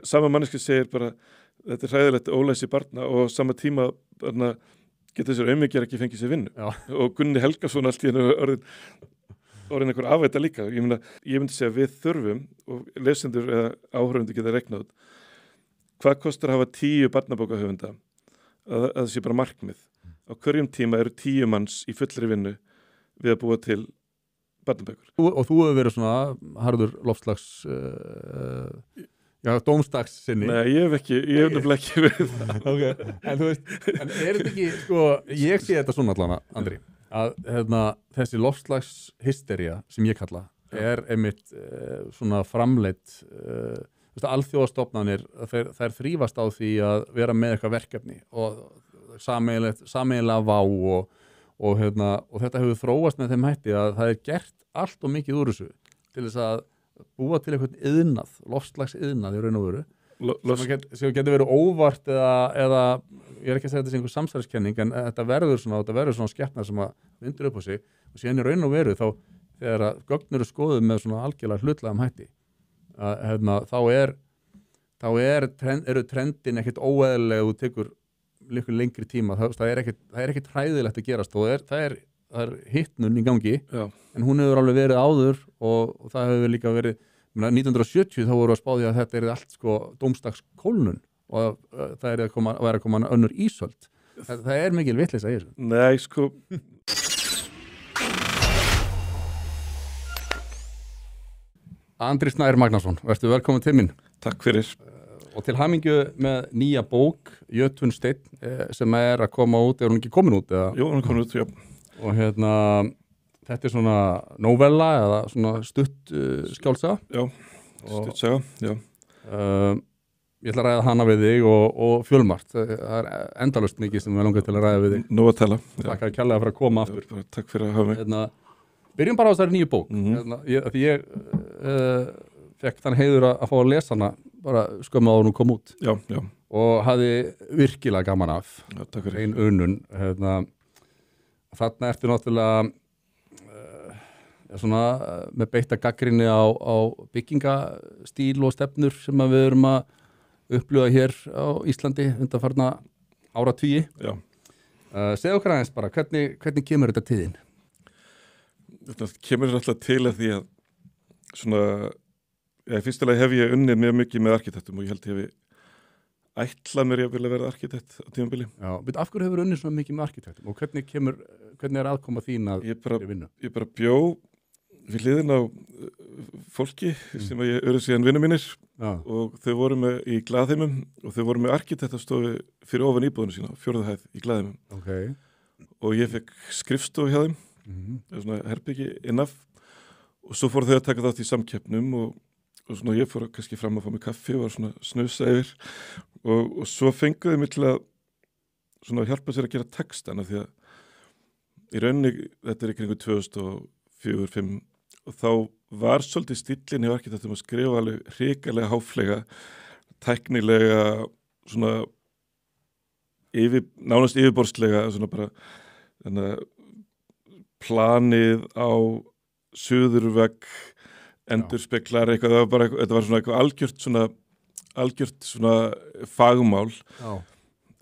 sama manneski segir bara þetta hræðilegt ólæsi barna og sama tíma geta þessir aumingjar ekki fengið sér vinnu. Já. Og Gunni Helgason allt í hennu orðin einhver afveita líka. Ég myndi segja að við þurfum og lesendur eða áhörfundur geta reiknað út hvað kostar að hafa 10 barnabókahöfunda að það sé bara markmið. Á hverjum tíma eru 10 manns í fullri vinnu við að búa til barnabækur. Og þú hefur verið svona harður loftslags dómstags sinni. Nei, ég hef nefnilega ekki verið það. Okay. En þú veist, en er þetta ekki, sko, ég sé þetta svona allan, Andri, að þessi loftslagshystería sem ég kalla er einmitt svona framleitt, alþjóðastofnanir, þær þrífast á því að vera með eitthvað verkefni og sameiginlega vá og þetta hefur þróast með þeim hætti að það er gert allt og mikið úr þessu til þess að búa til eitthvað iðnað, loftslagsiðnað í raun og veru sem getur verið óvart eða ég er ekki að segja þetta sem einhver samsæriskenning en þetta verður svona skepna sem að vindur upp á sig og síðan í raun og veru þá þegar að gögn eru skoðuð með svona algjörlega hlutlægum hætti þá eru trendin ekkert óeðlilega og tekur líka lengri tíma, það er ekkert hræðilegt að gerast og það er hittnun í gangi. Já. En hún hefur alveg verið áður og það hefur líka verið 1970 þá voru að spá því að þetta er allt sko dómsdagskólnun og það er að koma önnur ísöld. Það er mikil vitleysa í þessu. Nei, sko Andri Snær Magnason, vertu velkomin til mín. Takk fyrir. Og til hamingju með nýja bók, Jötunn Steinn, sem er að koma út, er hún ekki komin út? Eða? Jú, hún er komin út, já. Og þetta er svona novella eða svona stutt skjálfsaga? Já, stutt saga, já. Ég ætla að ræða hana við þig og fjölmargt. Það er endalaust mikið sem við langar til að ræða við þig. Nú að tala. Takk að kærlega fyrir að koma aftur. Já, takk fyrir að hafa mig. Byrjum bara á þessari nýju bók. Því ég fekk þann heiður að fá að lesa hana bara skömmu áður hún kom út. Já, já. Og hafði virkilega gaman af. Já, takk fyrir. Ein unun. Þarna ertu náttúrulega svona með beitta gagnrýni á byggingastíl og stefnur sem við erum að upplifa hér á Íslandi undanfarna áratugi. Já. Segðu okkar aðeins bara, hvernig kemur þetta til þín? Þetta kemur alltaf til að því að svona, í fyrstulega hef ég unnið mjög mikið með arkitektum og ég held ég hefi ætlað mér að vilja vera arkitekt á tímabili. Já, bet af hverju hefur unnið svona mikið með arkitektum og hvernig er aðkoma þín að vinna? Ég bara bjó við hliðin á fólki sem ég eru síðan vinnu mínir og þau voru með í Glaðheimum og þau voru með arkitektastofu fyrir ofan íbúðinu sína, 4. hæð í Glaðheimum. Okay. Og ég fekk skrifstofu hjá þeim, svona herbyggi innaf og svo fóru þau að taka þátt í samkeppnum og svona ég fór kannski fram að fá mig kaffi og var svona snusa yfir og svo fenguðu mig til að svona hjálpa sér að gera textana því að í rauninni þetta er í kringu 2004-2005 og þá var svolítið stíllinn hjá arkitektum að skrifa alveg hrikalega háflega, tæknilega svona nánast yfirborðslega svona bara planið á suðurvegg endurspeglar eitthvað, þetta var svona eitthvað algjört svona fagmál. Já.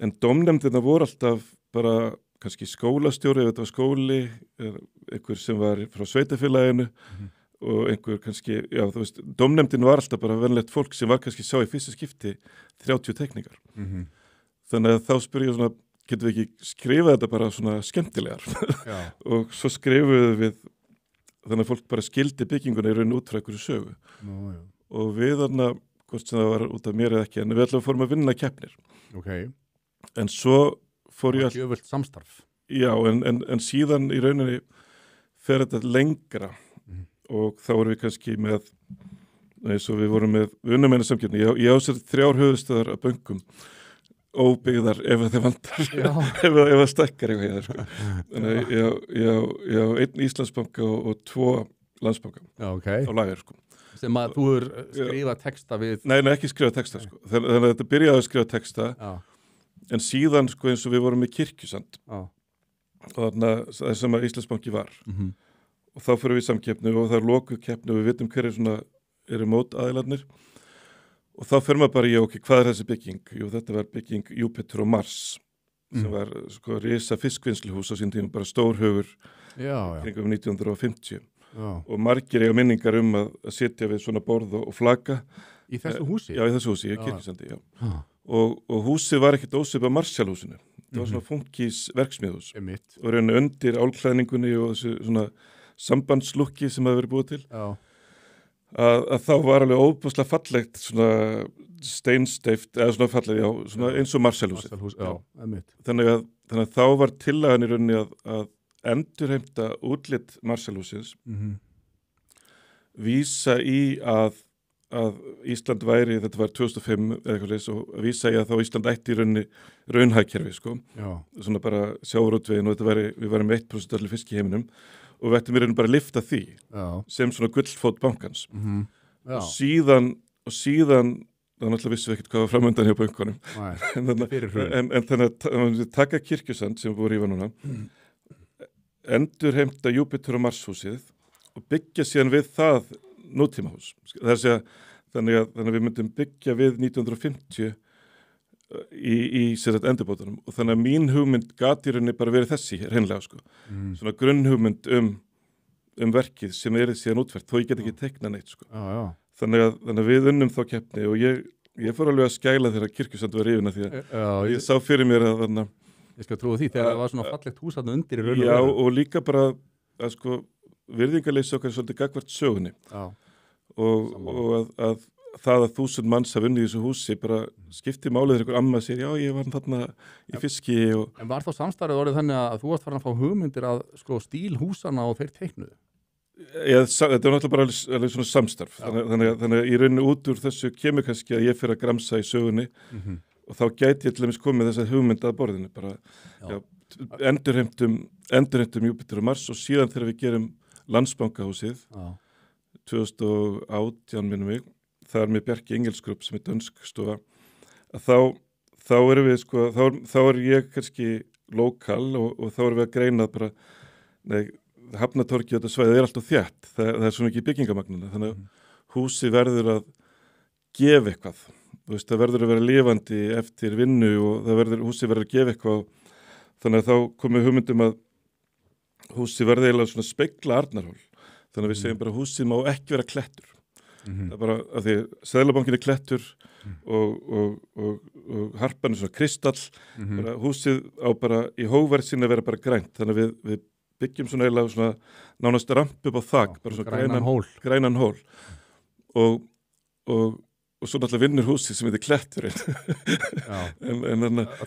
En dómnefndirna voru alltaf bara kannski skólastjóri, ef þetta var skóli, einhver sem var frá sveitafélaginu og einhver kannski, já þú veist, dómnefndin var alltaf bara venlegt fólk sem var kannski sá í fyrsta skipti 30 tekníkar. Þannig að þá spyr ég svona, getum við ekki skrifað þetta bara svona skemmtilegar? Og svo skrifuðu við þannig að fólk bara skildi bygginguna í raun út frá einhverju sögu. Og við þarna, hvort sem það var út af mér eða ekki, en við allavega fórum að vinna keppnir. Okay. En svo fór ég Gjöfult samstarf. Já, en síðan í rauninni fer þetta lengra og þá vorum við kannski með, eins og við vorum með unnumennir samkeppni. Ég á sér 3 höfuðstöðar af bönkum óbyggðar ef það vantar, ef það stekkar eitthvað hér, sko. Þannig að ég á 1 Íslandsbanka og 2 Landsbanka á lager, sko. Sem að þú hefur skrifað texta við? Nei, ekki skrifað texta, sko. Þannig að þetta byrjaði að skrifa texta, en síðan, sko, eins og við vorum í Kirkjusand, og þarna það sem að Íslandsbanki var. Og þá fyrir við samkeppni og það er lokuð keppni og við vitum hverju svona eru mótaðilarnir. og þá fer maður bara í, ok, hvað þessi bygging? Jú, þetta var bygging Júpíter og Mars sem var sko risa fiskvinnsluhús á sín tíma, bara stórhugur kringum 1950 og margir eiga minningar að sitja við svona borð og flaka í þessu húsi? Já, í þessu húsi, í Kirkjusandi, já. Og húsið var ekkert ósvipað Marshallhúsinu. Það var svona funkís verksmiðhús og rauninni undir álklæðningunni og þessu svona sambandslukki sem það verið búið til að þá var alveg óbúslega fallegt svona steinsteift eða svona fallegt, já, svona eins og Marshallhúsið. Þannig að þá var tillagan í rauninni að endurheimta útlit Marshallhúsins vísa í að Ísland væri, þetta var 2005 eða eitthvað leys og vísa í að þá Ísland ætti í rauninni raunhagkerfi, sko. Svona bara sjávarútveginn og við varum 1% allir fisk í heiminum og við ættum í rauninni bara að lifta því sem svona gullfót bankans. Og síðan þá náttúrulega vissum við ekkert hvað var framöndan hjá bönkunum. En þannig að taka Kirkjusand sem voru í núna, endurheimta Júpíter og Mars húsið og byggja síðan við það nútímahús. Þannig að við myndum byggja við 1950 í endurbótunum og þannig að mín hugmynd gat í rauninni bara verið þessi hreinlega, sko. Svona grunnhugmynd verkið sem síðan útfært, þó ég get ekki teikna neitt, sko. Þannig að við unnum þá keppni og ég fór alveg að skæla þegar Kirkjusand var yfirna því að ég sá fyrir mér að þarna ég skal trúa því þegar það var svona fallegt hús þarna undir í raun og veru. Já, og líka bara að sko virðingarleysi okkar svolítið gagnvart sögunni og að það að 1000 manns hafa unnið í þessu húsi bara skipti málið þegar einhver amma sér, já, ég var þarna í fiski En var þá samstarfið orðið þannig að þú varst farin að fá hugmyndir að sko stíl húsana og þeir teiknuðu? Þetta var náttúrulega bara alveg svona samstarf þannig að í rauninu út úr þessu kemur kannski að ég fyrir að gramsa í sögunni og þá gæti ég til dæmis komið þess að hugmynd að borðinu bara, endurheimtum Júpíter og Mars og síðan þegar við gerum Landsbankahúsið 2018 minnum við, það er með Bjarki Engelsgrupp sem er dönsk stofa að þá erum við sko, þá er ég kannski lokal og þá erum við að greina bara, Hafnatorgi og þetta svæðið er alltaf þétt, það er svona ekki byggingamagnuna, þannig að húsi verður að gefa eitthvað, þú veist, það verður að vera lifandi eftir vinnu og húsi verður að gefa eitthvað, þannig að þá komið hugmyndum að húsi verður eiginlega svona spegla Arnarhól, þannig að við segjum bara húsið má ekki vera klettur, það er bara af því Seðlabankinn er klettur og harpan er svona kristall, bara húsið á bara í hóverð sinni að vera bara grænt, þannig að við byggjum svona eiginlega svona nánast ramp upp á þak, bara svona grænan hól og svo náttúrulega vinnur húsið sem heitir Kletturinn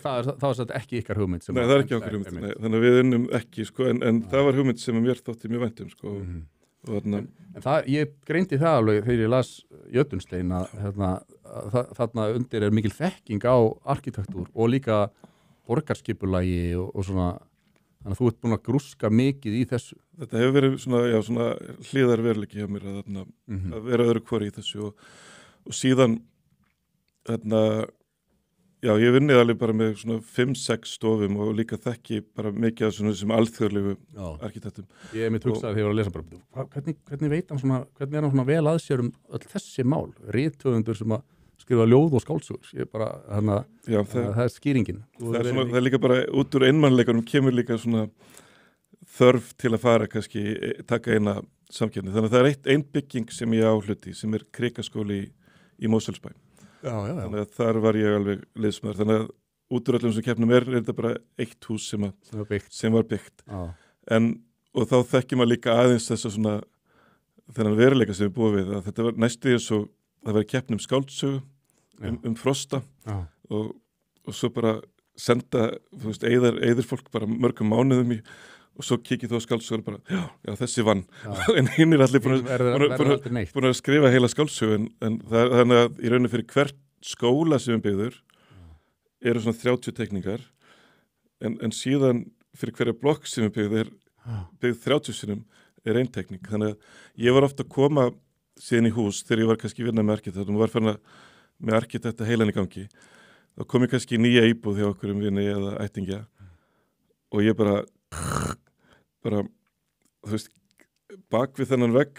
það var svolítið ekki ykkar hugmynd Nei, það er ekki okkar hugmynd, þannig að við unnum ekki, sko, en það var hugmynd sem mér þótti mjög vænt sko, en ég greindi það alveg þegar ég las Jötunstein að þarna undir er mikil þekking á arkitektúr og líka borgarskipulagi og svona þannig að þú ert búin að grúska mikið í þessu. Þetta hefur verið svona hliðarveruleiki hjá mér að vera öðru hvori í þessu og síðan ég vinnið alveg bara með svona 5-6 stofum og líka þekki bara mikið af svona þessum alþjóðlegu arkitektum. Ég hef mitt hugsað þegar ég var að lesa bara, hvernig veit hann svona, hvernig er hann svona vel að sér öll þessi mál, rithöfundur sem að skrifa ljóð og skáldsögur, ég bara það er skýringin. Það er líka bara út úr einmannleikunum kemur líka svona þörf til að fara kannski taka eina samkeppni. Þannig að það er ein bygging sem ég á hluti sem er Krikaskóli í Mosfellsbæ. Þannig að þar var ég alveg liðsmaður. Þannig að út úr öllum sem keppnum er þetta bara eitt hús sem var byggt. Og þá þekkir maður líka aðeins þess að svona þennan veruleika sem við búum við að þetta var næstu eins og það var keppnum skáldsögu frosta og svo bara senda, þú veist, eyðir fólk bara mörgum mánuðum í og svo kikið þú á skáldsögu og bara, já, þessi vann en hinn er allir búin að skrifa heila skáldsögu en þannig að í rauninni fyrir hvert skóla sem við byggður eru svona 30 teikningar en síðan fyrir hverja blokk sem við byggð 30 sinnum er ein teikning, þannig að ég var ofta að koma síðan í hús þegar ég var kannski vinnað með arkitekt og var fann með arkitekta heilan í gangi þá kom ég kannski nýja íbúð hjá okkur vini eða ættingja og ég bara þú veist bak við þennan vegg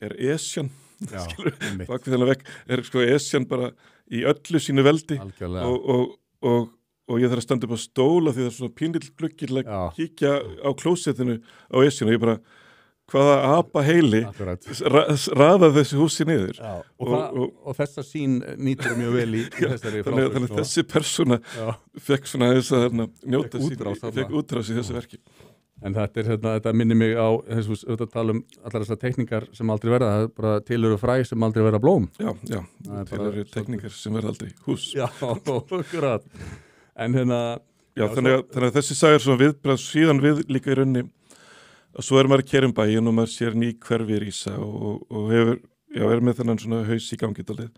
er Esjan bak við þennan vegg sko Esjan bara í öllu sínu veldi og ég þarf að standa upp á stóla því það er svona pínill gluggi til að kíkja á klósettinu á Esjun og ég bara, hvaða apa heili raða þessi húsi niður og þessa sín nýtur mjög vel í þessari frásögn þannig þessi persóna fekk svona þess að njóta sín fekk útrás í þessu verki. En þetta minnir mig á þetta tala allar þessar teikningar sem aldrei verða, það bara til eru fræ sem aldrei verða blóm. Já, til eru teikningar sem verða aldrei hús. Já, akkurat. En já, þannig að þessi saga svona viðbrað síðan við líka í raunni að svo maður að keyra bæinn og maður sér ný hverfi rísa og hefur, er með þennan svona haus í gangi dálítið.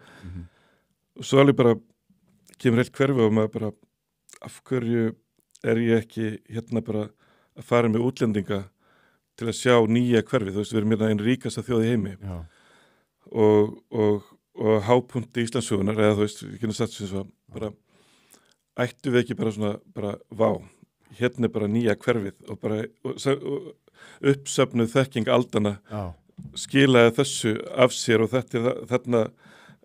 Og svo alveg bara kemur heilt hverfi og maður bara, af hverju ég ekki hérna bara að fara með útlendinga til að sjá nýja hverfi, þú veist, við erum einn ríkasta þjóð í heimi og hápunkti Íslandssögunar, eða þú veist, við kynum satt sem svo bara, ættu við ekki bara svona, bara, vá, hérna bara nýja hverfið og bara og uppsöfnuð þekking aldana skilaði þessu af sér og þarna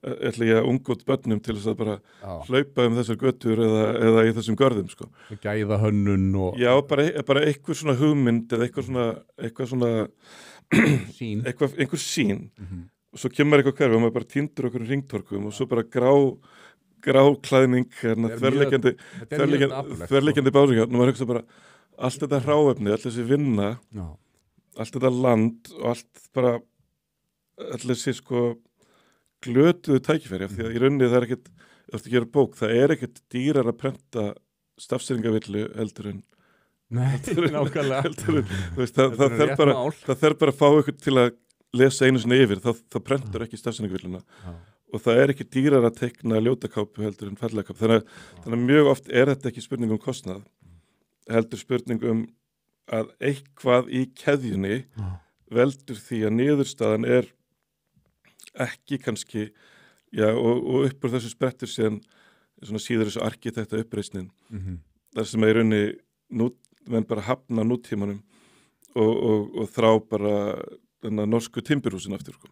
ætla ég að ungótt börnum til þess að bara hlaupa þessar götur eða í þessum görðum sko. Gæða hönnun og... Já, bara einhver svona hugmynd eða eitthvað svona sín. Einhver sín og svo kemur eitthvað hverfi og maður bara týndur okkur ringtorkum og svo bara gráklæðning þverleikjandi báringar og maður hugsa bara allt þetta hráefni, allt þessi vinna allt þetta land og allt bara allt þessi sko glötuðu tækifæri af því að í rauninni það ekkert, ef þú gerir bók, það ekkert dýrar að prenta stafsendingavillu heldur en nákvæmlega það þarf bara að fá ykkur til að lesa einu sinni yfir, það prentur ekki stafsendingavilluna og það ekki dýrar að teikna ljótakápu heldur en fallegakápu þannig að mjög oft þetta ekki spurning um kostnað heldur spurning um að eitthvað í keðjunni veldur því að niðurstaðan ekki kannski og uppur þessu sprettur síðan svona síður þessu arkitekta uppreisnin þar sem í rauninni menn bara hafna nútímanum og þrá bara þennan norsku timburhúsin aftur sko.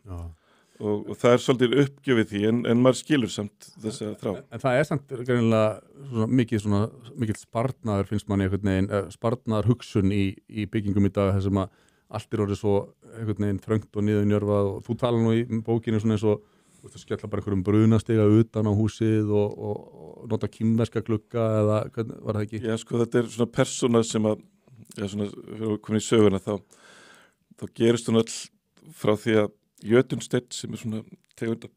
og það svolítið uppgjöfið því en maður skilur samt þess að þrá. En það samt greinilega mikið sparnaður finnst manni einhvern veginn, sparnaður hugsun í byggingum í dag þessum að allt orðið svo einhvern veginn þröngt og niðurnjörfað og þú tala nú í bókinu svona eins og þú skella bara einhverjum brunastiga utan á húsið og nota kínverska glugga eða hvernig var það ekki? Já sko þetta svona persóna sem að svona komin í söguna þá gerist hún öll frá því að Jötunsteinn sem svona tegund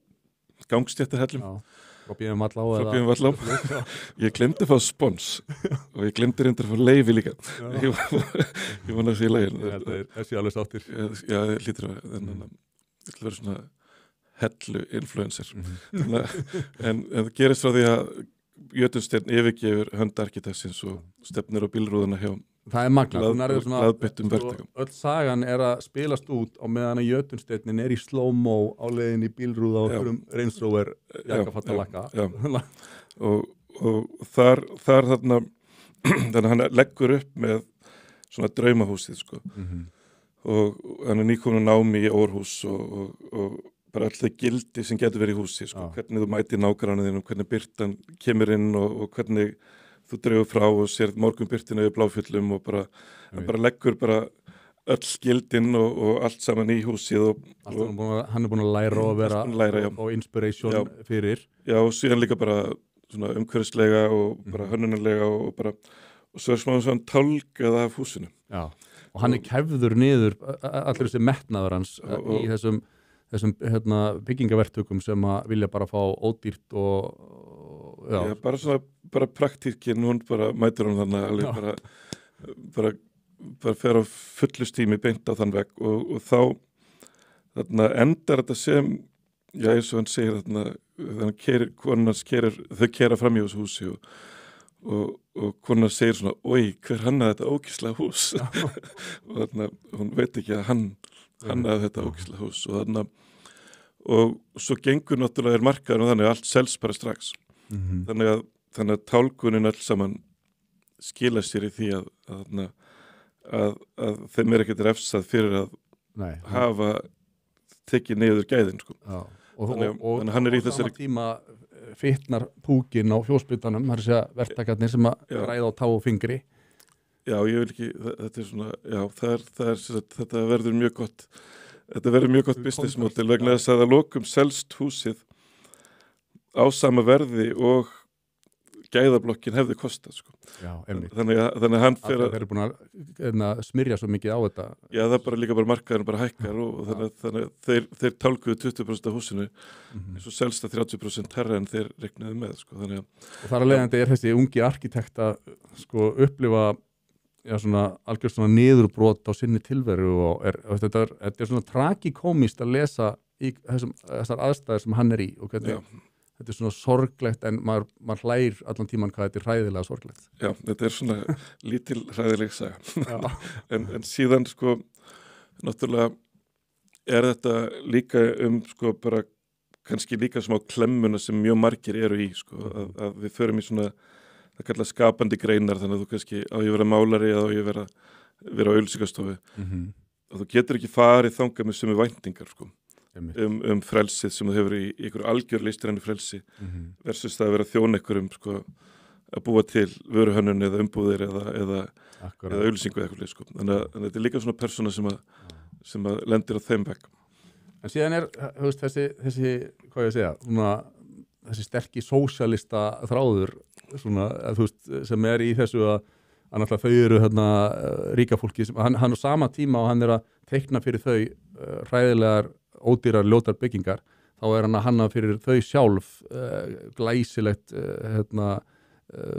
gangstéttarhellum frá Bíðum Vallá ég glemdi að fá spons og ég glemdi reyndar að fá leyfi líka ég vona að sé legin þessi alveg sáttir já, lítur að það vil vera svona hellu influencer en það gerist frá því að Jötunsteinn yfirgefur hönd arkitektsins og stefnir á bílrúðuna hjá það magnað, glaðbyttum verktökum öll sagan að spilast út á meðan að Jötunsteinn í slow-mo á leiðin í bílrúða og Range Rover jakkafattalakka og þar þarna þannig að hann leggur upp með svona draumahúsið sko og hann nýkomin námi í Órhús og bara alltaf gildi sem getur verið í húsi sko. Hvernig þú mætir nágrannaðinn og hvernig birtan kemur inn og hvernig þú dreifur frá og sér morgunbirtinu yfir bláfjöllum og bara leggur bara öll gildin og allt saman í húsið hann búin að læra og vera og inspiration fyrir og síðan líka bara svona umhverfislega og bara hönnunarlega og svo smá svona tálgað af húsinu og hann kefður niður allir þessi metnaður hans í þessum byggingaverktökum sem að vilja bara fá ódýrt og bara svona bara praktíkin, hún bara mætur hún þannig alveg bara fer á fullustími beint á þann vegg og þá þarna endar þetta sem eins og hann segir þarna þau keyra fram í þessu húsi og konan segir svona oi, hver hannaði þetta ókíslega hús og þarna, hún veit ekki að hann hannaði þetta ókíslega hús og þarna og svo gengur náttúrulega markaður og þannig allt selst bara strax þannig að tálkunin öll saman skila sér í því að þeim ekkert refsað fyrir að hafa tekið niður gæðin sko. og hann í sama tíma fitnar púkin á fjósbyttanum, það er að segja verktakarnir sem að ræða á tá og fingri. Já, ég vil ekki, þetta svona, já, þetta verður mjög gott business model vegna þess að lokum selst húsið á sama verði og gæðablokkin hefði kostað sko. Já, þannig að hann fyrir þeir eru búin að smyrja svo mikið á þetta. Já, það er líka markaðurinn bara hækkar og þannig að þeir tálkuðu 20% af húsinu eins og selst að 30% herra en þeir reiknuðu með sko. Og þar að leiðandi þessi ungi arkitekt að sko upplifa svona algjörð svona niðurbrot á sinni tilveru og þetta er svona tragikómist að lesa í þessar aðstæður sem hann í og hvernig þetta er svona sorglegt en maður hlægir allan tíman hvað þetta er hræðilega sorglegt. Já, þetta er svona lítil hræðileg saga. en síðan sko náttúrulega er þetta líka sko bara kannski líka smá klemmuna sem mjög margir eru í sko að við förum í svona það kalla skapandi greinar þannig að þú kannski á ég vera málari eða á ég vera á auglýsingastofu og þú getur ekki farið þangað með sömu væntingar sko. Frelsið sem þú hefur í ykkur algjör listrænu frelsi versus það að vera þjón ykkur sko, að búa til vöruhönnun eða umbúðir eða auglýsingu eða eitthvað sko. Þannig að þetta er líka svona persóna sem að lendir á þeim vegg. En síðan þessi hvað ég segja þessi sterki sósjalista þráður svona, sem í þessu að náttúrulega þau eru ríka fólki sem, hann á sama tíma og hann er að teikna fyrir þau hræðilegar ódýrar ljótar byggingar, þá er hann að hanna fyrir þau sjálf glæsilegt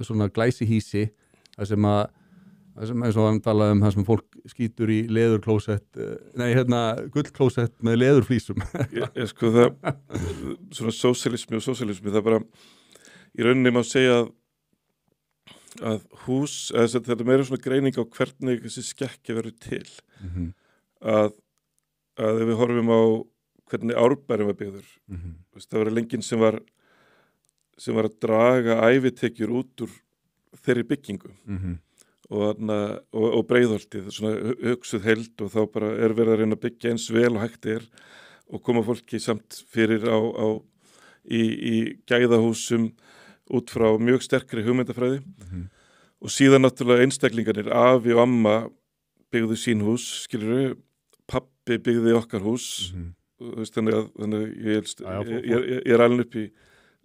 svona glæsihísi það sem eins og hann talaði það sem fólk skýtur í leðurklósett gullklósett með leðurflísum. Ég sko það svona sósíalismi það bara í rauninni má segja að hús, þetta er meira svona greining á hvernig þessi skekkja verður til að ef við horfum á hvernig Árbærinn var byggður það var lengin sem var að draga ævitekjur út úr þeirri byggingu og Breiðholtið svona hugsuð heild og þá bara er verið að reyna að byggja eins vel og hægt og koma fólki samt fyrir í gæðahúsum út frá mjög sterkri hugmyndafræði og síðan náttúrulega einstaklingarnir afi og amma byggðu sín hús skilurðu, pabbi byggði okkar hús þannig að ég er alveg upp í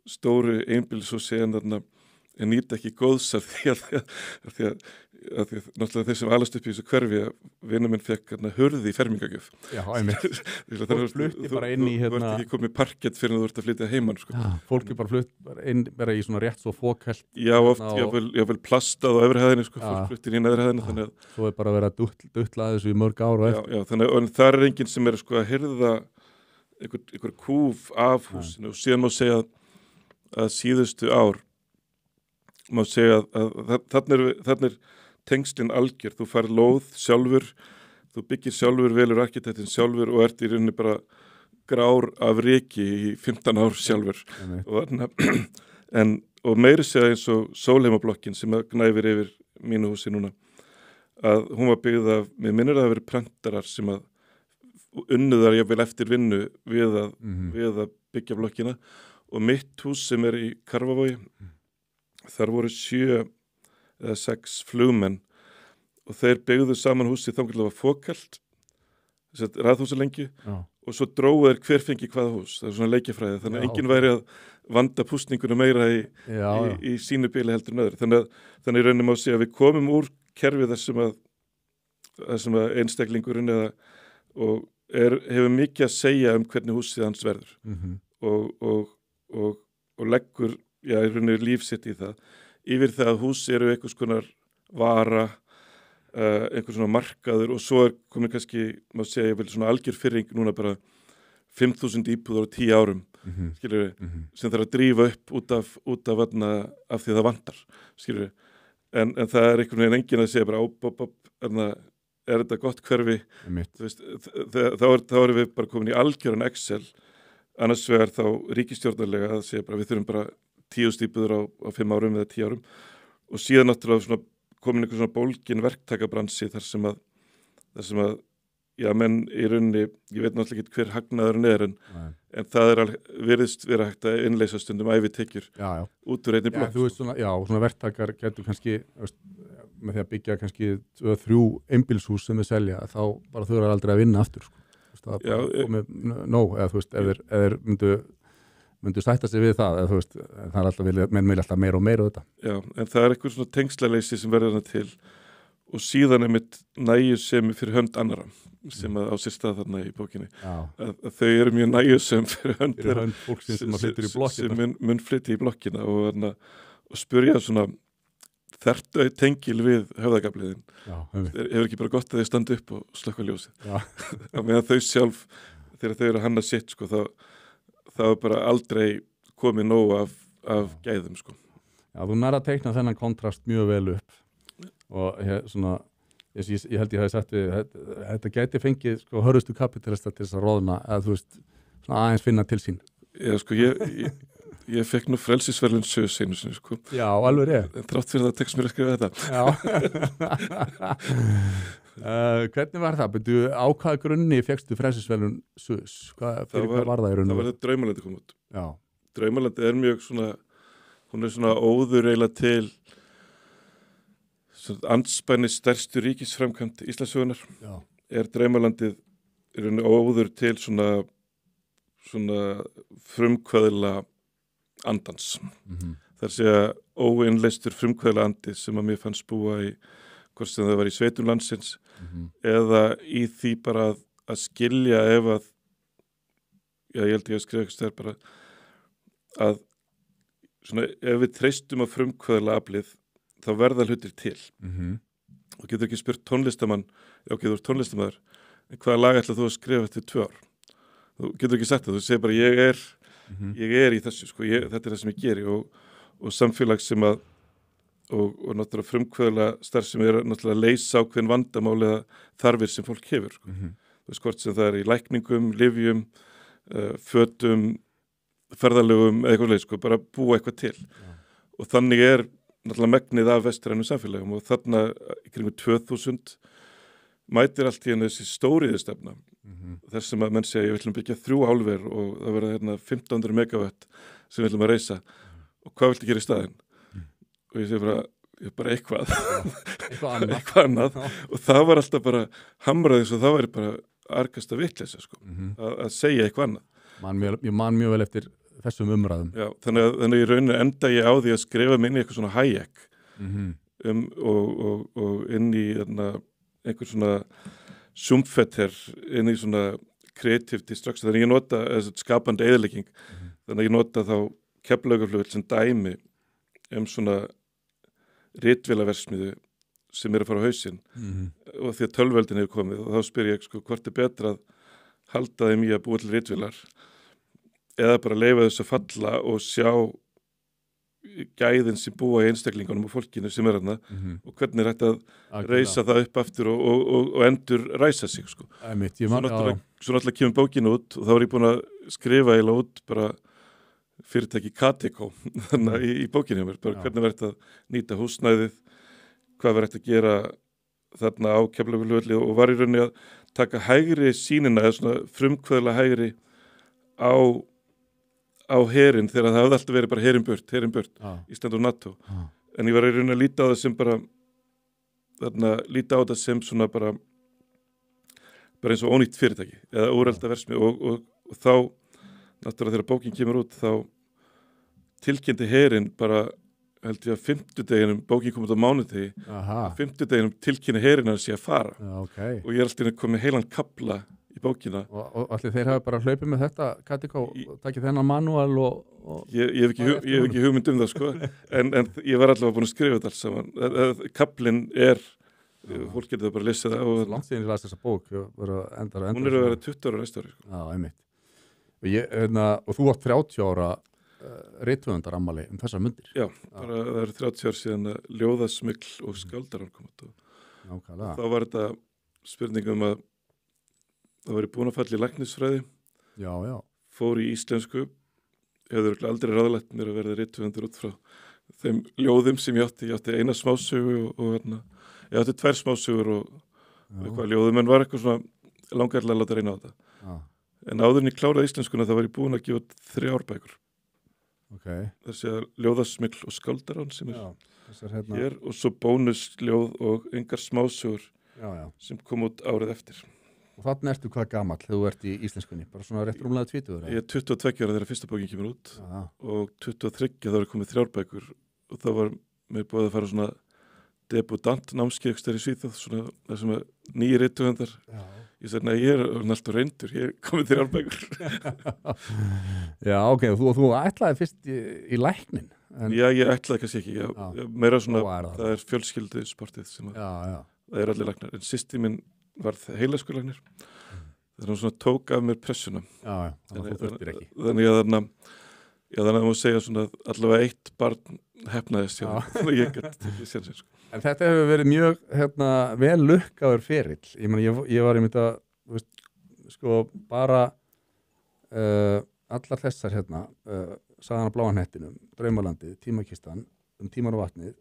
stóru einbýlishúsi en nýta ekki góðs af því að náttúrulega þeir sem alast upp í þessu hverfi að vinur minn fekk hurði í fermingagjöf. Já, einmitt. Fólk flutti bara inn í Þú ert ekki komið parkett fyrir að þú ert að flytja heimann sko. Já, fólk bara flutt inn bara í svona rétt svo fókælt. Já, oft jáfnvel plastað á efri hæðinni sko, fólk fluttir í neðri hæðinni þannig að svo bara verið að duttla þessu í mörg ár og eftir. Já, þannig að það er enginn sem sko að hirða einhver kúf af húsinu og síðan má segja að síðustu ár má segja að þarna er tengslinn algjör, þú fær lóð sjálfur, þú byggir sjálfur velur arkitektin sjálfur og ert í rauninni bara grár af reki í 15 ár sjálfur og meiri segja eins og Sólheimablokkin sem gnæfir yfir mínu húsi núna að hún var byggð af, mér minnir að það verið prentarar sem að unnuðar jafnvel eftir vinnu við að byggja blokkina og mitt hús sem er í Karfavogi þar voru 7 eða 6 flugmenn og þeir byggðu saman húsi þá var fókalt raðhúsalengju og svo dróðu þeir hver fengi hvaða hús, það er svona leikjafræði þannig að enginn væri að vanda púsningunum meira í sínu bíli heldur en öðru þannig í rauninni má segja að við komum úr kerfið þessum að einstaklingurinn hefur mikið að segja hvernig húsið hans verður og leggur í rauninni lífsitt í það yfir það að hús eru einhvers konar vara, einhvers svona markaður og svo komin kannski, má segja, ég vil svona algjör fyrring núna bara 5.000 íbúðar á 10 árum, skilur við, sem þarf að drífa upp út af af því það vantar, skilur við, en það er einhvern veginn enginn að segja bara er þetta gott hverfi, veist, þá erum við bara komin í algjöran Excel, annars vegar þá ríkisstjórnarlega að segja bara við þurfum bara 10 íbúðir á 5 árum eða 10 árum og síðan náttúrulega komin einhver svona bólgin verktakabransi þar sem að já, menn í rauninni, ég veit náttúrulega ekki hver hagnaðurinn en það virðist vera hægt að innleysa stundum ævitekjur út úr einni blokk. Þú veist svona verktakar getur kannski, með því að byggja kannski 2-3 einbýlshús sem þau selja, þá bara þau eru aldrei að vinna aftur, sko. Það er bara komið nóg, eða þú veist, ef þeir myndu sætta sig við það, eða þú veist, það er alltaf menn vilja alltaf meira og meira þetta. Já, en það er eitthvað svona tengslaleysi sem verður þarna til og síðan mitt nægjusemi fyrir hönd annara sem að á sér stað þarna í bókinni að þau eru mjög nægjusem fyrir hönd fólksins sem mun flytja í blokkina og spyrja svona þertu tengil við höfðagabliðin hefur ekki bara gott að þau standa upp og slökkva ljósið á meðan þau sjálf þegar þau eru að hanna sitt sko, þá er bara aldrei komið nóg af gæðum sko. Já, þú nær að teikna þennan kontrast mjög vel upp og ég held ég hafi sagt við þetta gæti fengið sko hörðustu kapitalista til þess að róðna að þú veist svona aðeins finna til sín. Já sko ég fekk nú frelsisverðlun sös einu sinni sko. Já, alveg rétt. En þrátt fyrir það tekst mér að skrifa þetta. Já. Hvernig var það? Byrju, á hvaða grunni fékkstu frelsisverðlun sös? Hvað var það í rauninu? Það var þetta Draumalandi kom út. Já. Draumalandi er mjög svona hún er svona óður eiginlega til andspænis stærstu ríkisframkvæmd Íslandssögunar er Draumalandið í rauninni óður til svona frumkvæðla andans. Það segja óinnleystur frumkvæðla andi sem að mér fannst búa í hvort sem það var í sveitum landsins eða í því bara að skilja ef að ég held ég að skrifa eitthvað stær bara að svona ef við treystum að frumkvæðla aflið þá verða hlutir til og getur ekki spurt tónlistamann getur tónlistamæður en hvaða lag ætla þú að skrifa eftir 2 ár þú getur ekki sagt það, þú segir bara ég er í þessu sko, þetta er það sem ég geri og samfélag sem að og náttúrulega frumkvæðla starf sem er náttúrulega að leysa ákveðin vandamál eða þarfir sem fólk hefur sko. Þú veist hvort sem það er í lækningum, lyfjum fötum, ferðalögum eða eitthvað leið sko, bara búa eitthvað til og þannig er náttúrulega megnið af vestrænum samfélagum og þarna í kringum 2000 mætir allt í henni þessi stóriðustefna þess sem að menn segja við ætlum byggja 3 álver og það verða hérna 1500 megawatt sem við ætlum að reisa og hvað viltu gera í staðinn og ég segi bara eitthvað annað og það var alltaf bara hamraðis og það væri bara argasta vitleysa sko, að segja eitthvað annað Ég man mjög vel eftir þessum umræðum. Já, þannig í rauninu enda ég á því að skrifa mig inn í eitthvað svona Hayek og inn í einhver svona sumfetter inn í svona creative destruction, þannig ég nota skapandi eyðilegging, þannig ég nota þá Keflavíkurflugvöll sem dæmi svona ritvélaverksmiðju sem er að fara á hausinn og því að tölvöldin hefur komið og þá spyr ég sko hvort er betra að halda þeim í að búa til ritvélar eða bara leyfa þess að falla og sjá gæðin sem búa í einstaklingunum og fólkinu sem er þarna og hvernig er hægt að reisa það upp aftur og endur ræsa sig sko. Svo náttúrulega kemur bókin út og þá er ég búin að skrifa eiginlega út bara fyrirtæki Katikó þannig í bókinu hjá mér, bara hvernig verður þetta að nýta húsnæðið, hvað verður þetta að gera þarna á Keflavíkurflugvelli og var í rauninni að taka hægri sýnina eða svona frumkvæðla hægri á herinn þegar það hafði alltaf verið bara herinn burt Ísland og NATO en ég var í rauninni að líta á það sem bara líta á það sem svona bara eins og ónýtt fyrirtæki eða úrelda verksmið og þá náttúrulega þegar bókin kemur út þá tilkynnti herinn bara held ég að 50 bókin kom út á mánudegi 50 tilkynni herinn að sé að fara og ég er alltaf komið heilan kafla í bókina. Og allir þeir hafa bara hlaupið með þetta Katikó og takið þennan manúal og ég hef ekki hugmynd það sko en ég var allavega búin að skrifa þetta alls saman. Kaflinn er fólk getur bara að lesa það og langt síðan ég las þessa bók hún er að vera 20 ára næsta ári sko. Já, einmitt og þú átt 30 ára rithöfundarammali þessar mundir. Já, bara það eru 30 ár síðan að ljóðasmygl og skáldarann kom út og þá var þetta spurningum að það var búin að falla í læknisfræði fór í íslensku hefur aldrei ráðlegt mér að verða rithöfundur út frá þeim ljóðum sem ég átti eina smásögu og ég átti 2 smásögur og eitthvað ljóðum en var eitthvað svona langarlega að láta reyna á þetta. Já. En áður en ég kláraði íslenskuna þá var ég búin að gefa út 3 bækur. Ok. Þessi að ljóðasmygl og skáldarán sem Já, þessar hér og svo bónusljóð og engar smásögur Já. sem kom út árið eftir. Og þarna ertu hvað gamall þegar þú ert í íslenskunni? Bara svona rétt rúmlega 20? Ég er 22 ára þegar fyrsta bókin kemur út Já. og 23 þá er komið 3 bækur og þá var mér búið að fara svona debutant námskeið í Svíþjóð, svona það sem nýjir rithöfundar. Já. Ég sagði, nei, ég er alltaf reyndur, ég er komið 3 bækur. Já, ok, þú ætlaði fyrst í læknin. En... Já, ég ætlaði kannski ekki, ég, meira svona, það er fjölskyldu sportið sem það er allir læknar. En systir minn var heilaskurlæknir, þannig að svona tók af mér pressuna. Já, þannig að þú þurftir ekki. Þannig að það má segja svona allavega 1 barn hefnaðist hjá þannig að ég gæti sér sér. En þetta hefur verið mjög vel lukkaður ferill. Ég meina, ég var einmitt að, sko, bara allar þessar Sagan á bláa hnettinum, Draumalandið, Tímakistan, Tímar og vatnið,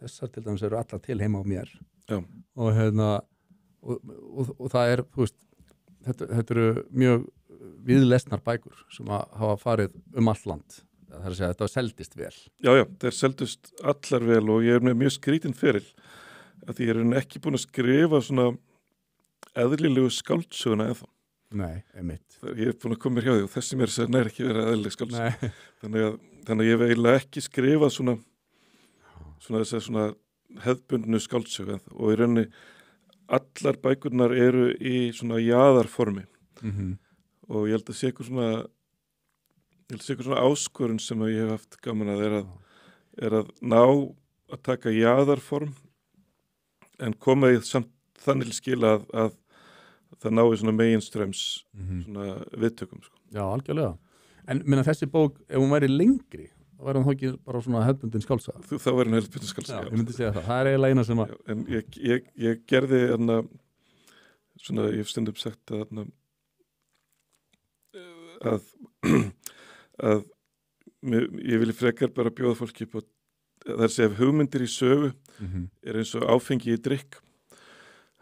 þessar til dæmis eru allar til heima á mér. Já. Og það er, þetta eru mjög viðlesnar bækur sem hafa farið allt land. Það er að segja að þetta seldist vel. Já, þeir seldust allar vel og ég er með mjög skrítinn feril að ég er ekki búin að skrifa svona eðlilegu skáldsöguna eða. Nei, einmitt. Ég er búin að koma mér hjá því og þessi mér sem er ekki verið eðlileg skáldsöguna. Þannig að ég hef eiginlega ekki skrifað svona þessar svona hefðbundnu skáldsögu og í rauninni allar bækurnar eru í svona jaðarformi og ég held að sé eitthvað svona áskorun sem ég hef haft gaman að er að ná að taka jaðarform en koma í samt þannig skil að það nái svona meginströms svona viðtökum. Sko. Já, algjörlega. En minna þessi bók, ef hún væri lengri, þá væri hún þá ekki bara svona hefðbundin skálsaga? Þá væri hún hefðbundin skálsaga. Já, ég myndi segja það. Það er eiginlega eina sem að... Já, en ég gerði svona, ég hef stundum sagt að ég vilja frekar bara bjóða fólki upp á þar sé ef hugmyndir í sögu er eins og áfengi í drykk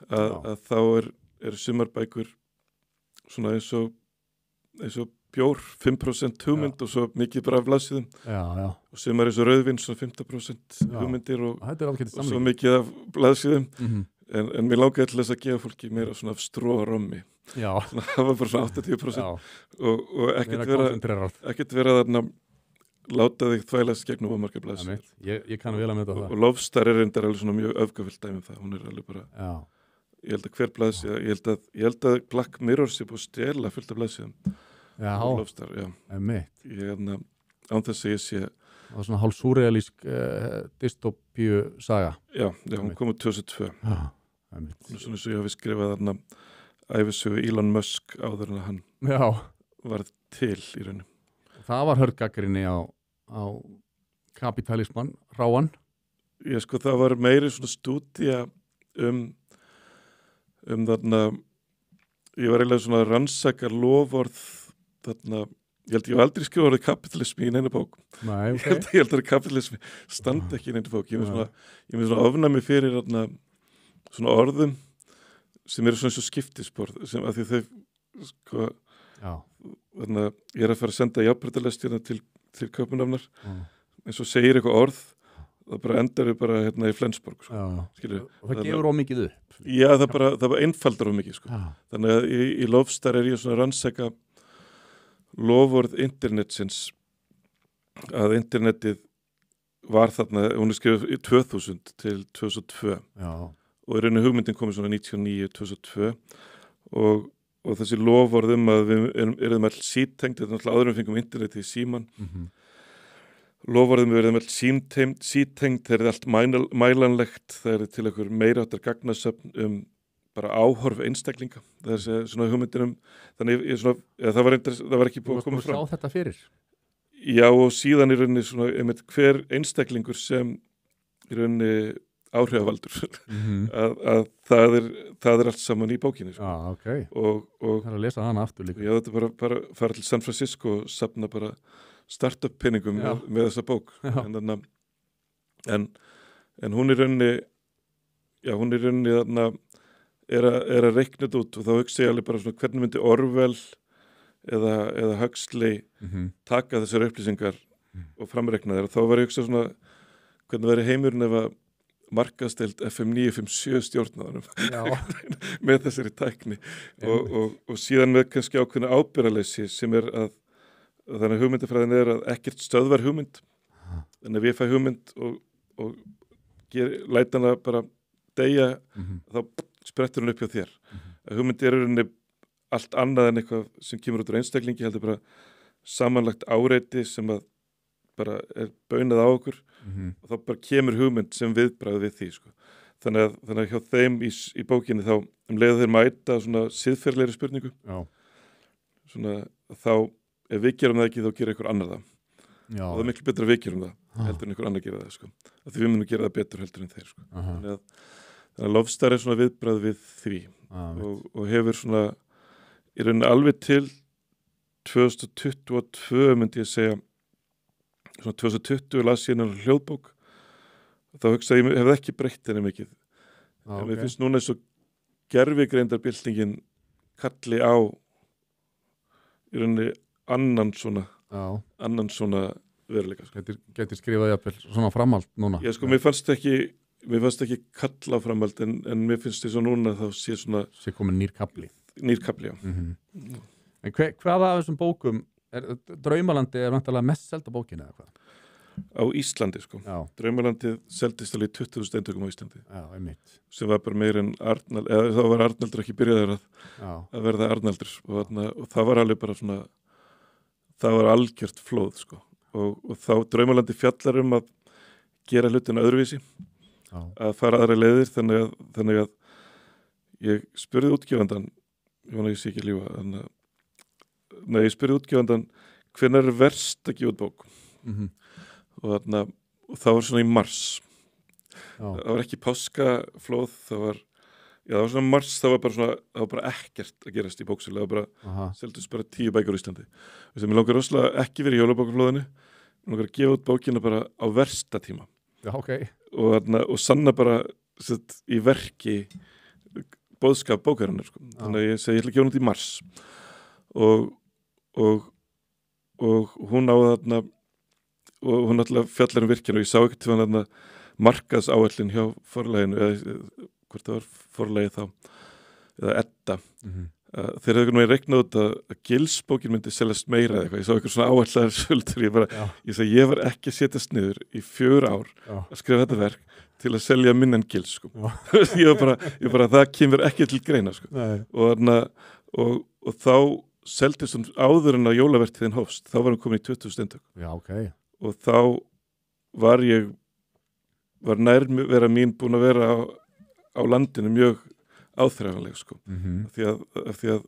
að þá eru sumarbækur svona eins og bjór 5% hugmynd og svo mikið bara af blaðsíðum og sumar eins og rauðvin svona 50% hugmyndir og svo mikið af blaðsíðum en mér langaði til þess að gefa fólki meira svona af stró og rommi. Það var bara svona 80% og ekkert vera þarna láta þig þvælast gegnum á margar blaðsíður. Ég kann vel að mynda það. Og Lofstar er reyndar alveg svona mjög öfgafullt dæmi það. Hún er alveg bara, ég held að hver blaðsíða, ég held að Black Mirror sé búið að stela fullt af blaðsíðum. Já. Lofstar, já. Ég án þess að ég sé... Það var svona hálf súrealísk dystopíu saga. Já, hún kom úr 2002. Já, svona eins og ég hafi skrifað þarna ævisögu Elon Musk áður en að hann varð til í rauninu. Það var hörgagrinni á kapitalisman, ráan? Já, sko, það var meiri svona stúdía þarna, ég var eiginlega svona rannsaka loforð þarna, ég held ég var aldrei skrifa orðið kapitalismi í neina bók. Nei, ok. Ég held að kapitalismi standi ekki í neina bók. Ég með svona ofnæmi fyrir þarna, svona orðum sem eru svona eins og skiptisborð sem að því þau sko þarna, ég er að fara að senda jafnbreytalestina til Kaupmannahafnar eins og segir eitthvað orð það bara endar við bara hérna í Flensborg sko. Og það gefur ómikið upp? Já, það bara einfaldar ómikið sko. Þannig að í Lofstar er ég svona rannsaka loforð internetsins að internetið var þarna, hún er skrifið í 2000 til 2002 og í rauninu hugmyndin komið svona 99-2002 og þessi loforðum að við erum all sítengt, þetta er náttúrulega áður en við fengum internetið í síman loforðum við erum all sítengt, það er allt mælanlegt, það er til einhver meiráttar gagnasöfn bara áhorf einstaklinga, það er svona hugmyndin þannig það var ekki búið að koma fram. Þú sá þetta fyrir? Já, og síðan í rauninni svona hver einstaklingur sem í rauninni áhrifavaldur að það er allt saman í bókinni sko. Okay. og það er að lesa hana aftur líka. Já, þetta er bara fara til San Francisco og safna bara startup peningum með þessa bók en hún er rauninni þarna er að reikna þetta út og þá hugsa ég alveg bara svona hvernig myndi Orwell eða Huxley taka þessar upplýsingar og framreikna þær og þá var ég hugsa svona hvernig væri heimurinn ef að markaðsdeild FM 957 stjórnaðanum með þessari tækni og síðan með kannski ákveðna ábyrgðarleysi sem er að þannig hugmyndafræðin er að ekkert stöðvar hugmynd þannig að við fæ hugmynd og læta hana bara deyja þá sprettur hún upp hjá þér að hugmynd er rauninni allt annað en eitthvað sem kemur út úr einstaklingi heldur bara samanlagt áreiti sem að bara er baunað á okkur og þá bara kemur hugmynd sem viðbragð við því sko. Þannig að hjá þeim í bókinni þá leiða þeir mæta svona siðferðilegri spurningu svona þá ef við gerum það ekki þá gerir einhver annar það og það er miklu betra að við gerum það heldur en einhver annar gera það sko. Að því við munum gera það betur heldur en þeir sko. Þannig að Lofstar er svona viðbragð við því og hefur svona í rauninni alveg til 2022 myndi ég segja svona 2020 las ég hennar hljóðbók og þá hugsa ég hef ekki breytt henni mikið en mér finnst núna eins og gervigreindarbyltingin kalli á í rauninni annan svona veruleika sko. Gæti skrifað jafnvel svona framhald núna sko, mér fannst ekki kalla á framhald en mér finnst því svo núna þá sé komin nýr kapli já En hvaða af þessum bókum Draumalandi er vantarlega mest selda bókin eða hvað? Á Íslandi sko. Draumalandi seldist alveg 20.000 eintökum á Íslandi. Já, einmitt. Sem var bara meir en Arnald, eða þá var Arnaldur ekki byrjaður að verða Arnaldur og það var alveg bara svona, það var algjört flóð sko. Og þá Draumalandi fjallar að gera hlutina öðruvísi, að fara aðra leiðir þannig að ég spurði útgefandan, ég vona ég sé ekki lífa, ég spurði útgefandan hvenær er verst að gefa út bók og það var svona í mars það var ekki páskaflóð það var svona mars það var bara ekkert að gerast í bóksölu það var bara, seldust bara 10 bækur á Íslandi þess að mér langar rosalega ekki verið í jólabókaflóðinu mér langar að gefa út bókina bara á versta tíma og sanna bara í verki boðskap bókarinnar sko. Þannig að ég segi ég ætla að gefa hún út í mars og hún á þarna og hún alltaf fjallar virkinu og ég sá ekkert til hann markaðsáætlun hjá forlæginu eða hvort það var forlægi þá eða Edda þegar þau með reiknaði út að Gilsbókin myndi seljast meira eða eitthvað, ég sá eitthvað svona áætlaðar söldur ég var ekki að setjast niður í 4 ár að skrifa þetta verk til að selja minn en Gils sko. ég bara það kemur ekki til greina sko. og þá seldist hún áður en að jólavertíðin hófst, þá var hún komin í 20 eintök og þá var nær vera mín búin að vera á landinu mjög áþreifanleg sko. Af því að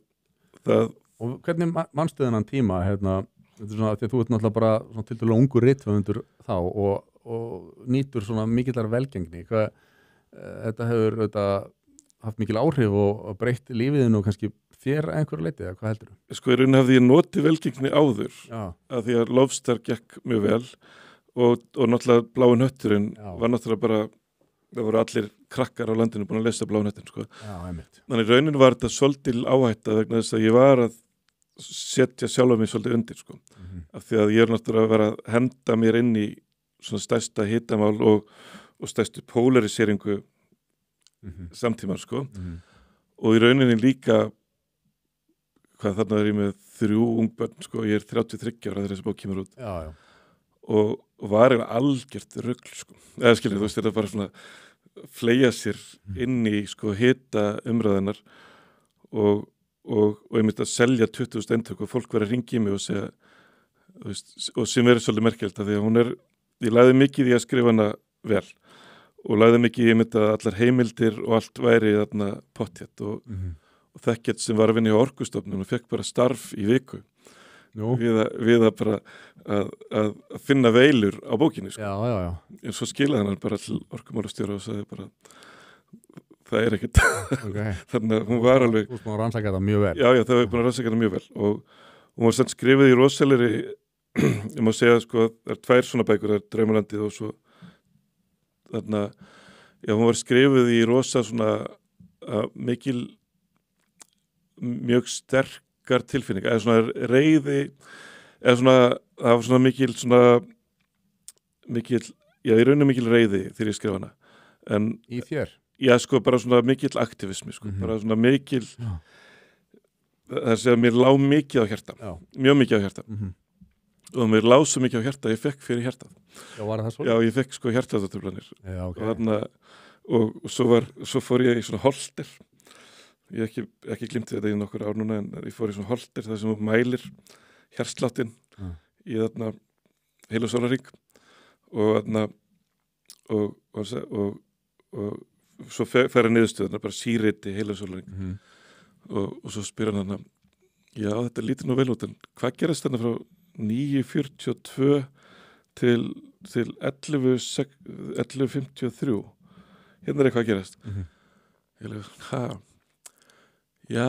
það Og hvernig manstu þennan tíma þetta er svona, því að þú ert náttúrulega bara tiltölulega ungur rithöfundur þá og nýtur svona mikillar velgengni þetta hefur haft mikil áhrif og breytt lífiðinu og kannski þér einhverju leiti, eða hvað heldur þú? Sko í rauninni hafði ég notið velgengni áður að því að Lofstar gekk mjög vel og náttúrulega Blái hnötturinn var náttúrulega bara það voru allir krakkar á landinu búin að lesa Blái hnötturinn sko. Þannig í rauninni var þetta svolítil áhætta vegna þess að ég var að setja sjálfa mig svolítið undir sko. Af því að ég er náttúrulega að vera að henda mér inn í svona stærsta hitamál og stærstu polariseringu samtímar sko. Og í rauninni líka hvað þarna er ég með 3 ungbörn sko, ég er 33 ára þegar þessi bók kemur út og var eiginlega algjört rugl sko. Eða skilur, þú veist, þetta bara svona fleia sér inn í sko hita umræðinar og ég myndi að selja 20.000 eintök og fólk verið að ringi í mig og segja veist, og sem verið svolítið merkilegt af því að ég lagði mikið í að skrifa hana vel og lagði mikið í að allar heimildir og allt væri þarna pottþétt og þekkjart sem var að vinna í Orkustofnun og fekk bara starf í viku við að bara að finna veilur á bókinni sko. En svo skilaði hann bara til orkumálastjóra og sagði bara það er ekkert þannig að hún var alveg Þú var að rannsaka þetta mjög vel það var búin að rannsaka þetta mjög vel og hún var samt skrifið í rosalegri ég má segja sko það er 2 svona bækur, það er Draumalandið og svo þarna hún var skrifið í rosa svona mjög sterkar tilfinningar, eða svona reiði, eða svona, það var svona mikil, já, í rauninu mikil reiði þegar ég skrifa hana. En, í þér? Já, sko, bara svona mikil aktivismi, sko, bara svona mikil, það segja, mér lá mikið á hjarta, mjög mikið á hjarta. Og mér lá svo mikið á hjarta, ég fekk fyrir hjartað. Já, var það svo? Já, ég fekk sko hjartaðatruflanir. Já, ok. Og svo fór ég í svona holter. Ég ekki glimt þetta í nokkur ár núna, en ég fór í svona holter þar sem mælir hjartsláttinn í þarna heilu sólarhring og svo fer að niðurstöðuna, bara síriti heilu sólarhring. Og svo spyr hann já, þetta lítur nú vel út, en hvað gerast þarna frá 9:42 til 11:53? Hérna eitthvað að gerast. Ég leif, já,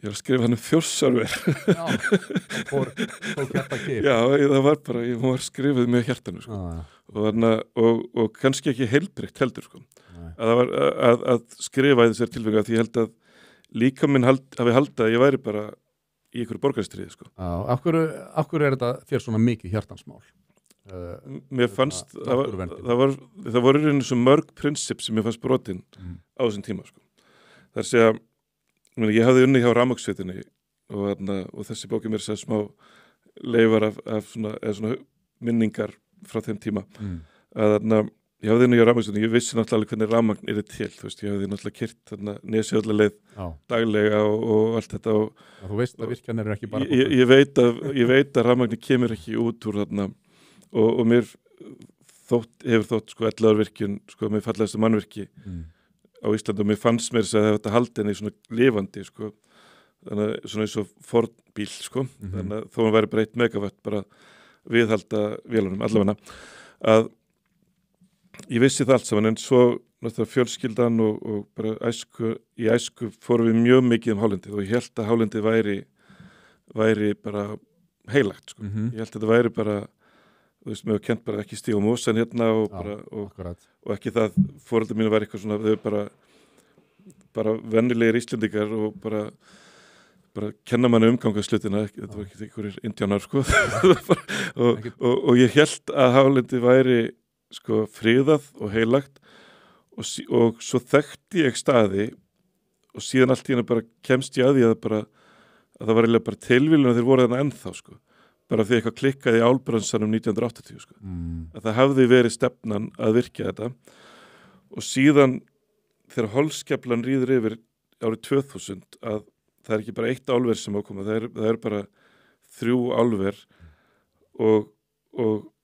ég að skrifa hann Þjórsárver. Já, fór hjarta kýr. Já, það var bara, ég var skrifið með hjartanu, sko. Og kannski ekki heilbrigt heldur, sko. Að skrifa í þessar tilfengu, því ég held að líka minn hafi haldið að ég væri bara í ykkur borgarstríði, sko. Af hverju er þetta þér svona mikið hjartansmál? Mér fannst, það voru einu svo mörg prinsip sem mér fannst brotin á þessum tíma, sko. Það segja, ég hafði unnið hjá Rafmagnsveitunni og þessi bóki mér segja smá leifar af svona minningar frá þeim tíma. Ég hafði unnið hjá Rafmagnsveitunni, ég vissi náttúrulega hvernig rafmagn er til, þú veist, ég hafði náttúrulega kyrt Nesjavöllaleið daglega og allt þetta. Þú veist að virkjanir eru ekki bara... Ég veit að rafmagni kemur ekki út úr þarna og mér hefur þótt sko 11 virkjun, sko mér fallegasta mannvirki á Íslandi og mér fannst mér að þetta haldi henni svona lifandi, sko, þannig að svona eins og Ford bíl, sko, þannig að þó hann væri bara 1 megawatt bara viðhalda vélunum, allavega að ég vissi það allt saman, en svo náttúrulega fjölskyldan og bara í æsku fórum við mjög mikið hálendið og ég held að hálendið væri bara heilagt, sko. Ég held að þetta væri bara, þú veist, mér var kent bara ekki stíga mosan hérna og ekki það, foreldrar mínu var eitthvað svona, þau bara vennilegir Íslendingar og bara kenna manni umgangaslutina, þetta var ekki einhverjir indjánar, sko. og ég held að hálendið væri sko friðað og heilagt og svo þekkti ég staði og síðan allt í henni bara kemst ég að því að það var eiginlega bara tilviljun að þeir voru þarna ennþá, sko, bara því eitthvað klikkaði í álbrönsanum 1980, sko, að það hafði verið stefnan að virkja þetta og síðan þegar Holskeflan ríður yfir árið 2000 að það er ekki bara 1 álver sem ákoma, það er bara 3 álver og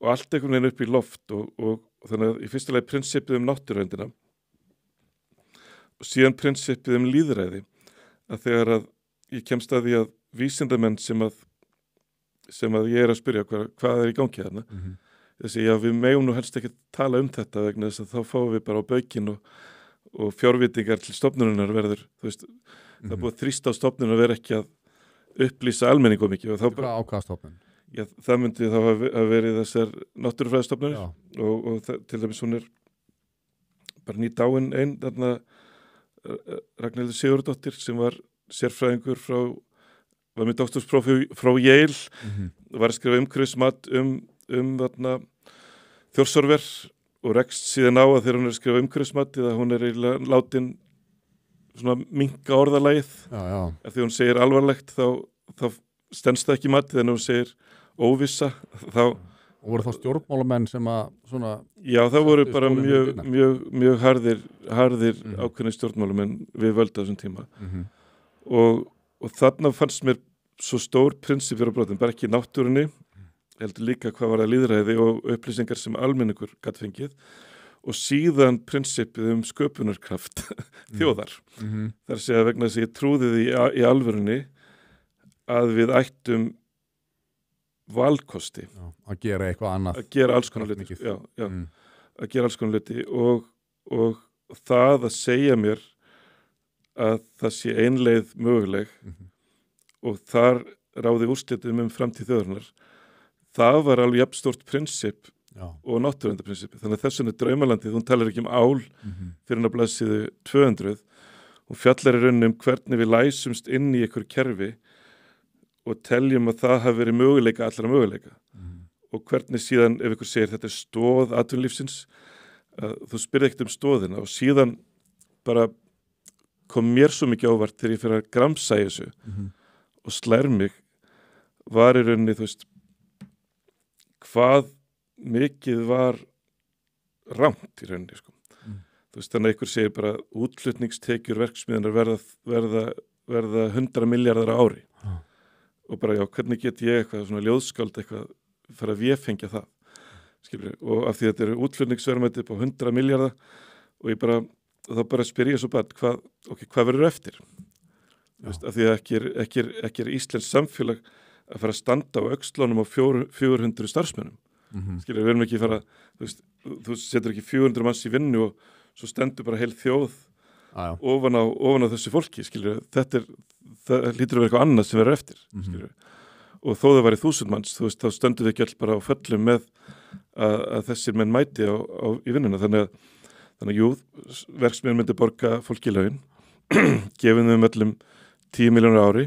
allt einhvern veginn upp í loft og þannig að í fyrsta lagi prinsipið náttúruverndina og síðan prinsipið lýðræði, að þegar að ég kemst að því að vísindamenn sem að ég er að spyrja hvað er í gangi þarna, þessi, já, við megum nú helst ekki tala þetta vegna þess að þá fáum við bara á baukinn og fjárvitingar til stofnunarinnar verður, þú veist, það búið þrýst á stofnunum að vera ekki að upplýsa almenningu mikið og þá bara ákvaða stofnun. Já, það myndi þá að verið þessar náttúrufræðistofnunir og til dæmis hún er bara nýdáin einn, þarna Ragnhildur Sigurðardóttir sem var sérfræðingur var með doktorsprófi frá Yale, var að skrifa umhverfismat þarna Þjórsárver og rekst síðan á að þegar hún er að skrifa umhverfismatið að hún er eiginlega látin svona minnka orðalagið, ef því hún segir alvarlegt þá stenst það ekki matið, en hún segir óvissa þá... Og voru þá stjórnmálamenn sem að svona... Já, það voru bara mjög harðir ákveðnir stjórnmálamenn við völd á þessum tíma og þarna fannst mér svo stór prinsip fyrir brotin, bara ekki í náttúrunni, heldur líka hvað var það lýðræði og upplýsingar sem almenningur gat fengið og síðan prinsipið sköpunarkraft þjóðar. Það er segja vegna þess að ég trúði því í alvörunni að við ættum valkosti að gera eitthvað annað, að gera alls konar hluti, að gera alls konar hluti og það að segja mér að það sé ein leið möguleg og þar ráði úrslitum framtíð þjóðarinnar, það var alveg jafn stórt prinsip og náttúruverndarprinsippi. Þannig að þessun draumalandið, hún talar ekki ál fyrir að blaðsíðu 200, hún fjallar í rauninni hvernig við læsumst inn í einhver kerfi og teljum að það hafi verið möguleika allra möguleika og hvernig síðan ef ykkur segir þetta stoð atvinnulífsins, þú spyrði ekkert stoðina og síðan bara kom mér svo mikið ávart þegar ég fyrir að gramsa í þessu og slær mig var í rauninni, þú veist, hvað mikið var rangt í rauninni, sko. Þú veist, þannig að ykkur segir bara útflutningstekjur verksmiðunar verða 100 milljarðar á ári. Og bara, já, hvernig get ég eitthvað svona ljóðskáld eitthvað fara að véfengja það, skilur, og af því þetta eru útflutningsverðmæti upp á 100 milljarða og þá bara spyr ég svo bara, hvað verður eftir? Þú veist, af því að ekki er íslensk samfélag að fara að standa á öxlunum á 400 starfsmönnum. Skilur, við erum ekki fara, þú setur ekki 400 manns í vinnu og svo stendur bara heil þjóð ofan á þessu fólki, skilur, það hlýtur að vera eitthvað annað sem verður eftir, skilur. Og þó það væri 1000 manns, þú veist, þá stöndu við ekki öll bara á föllum með að þessir menn mæti í vinnuna. Þannig að jú, verksmiðan myndi borga fólki laun, gefum þeim öllum 10 milljónur á ári,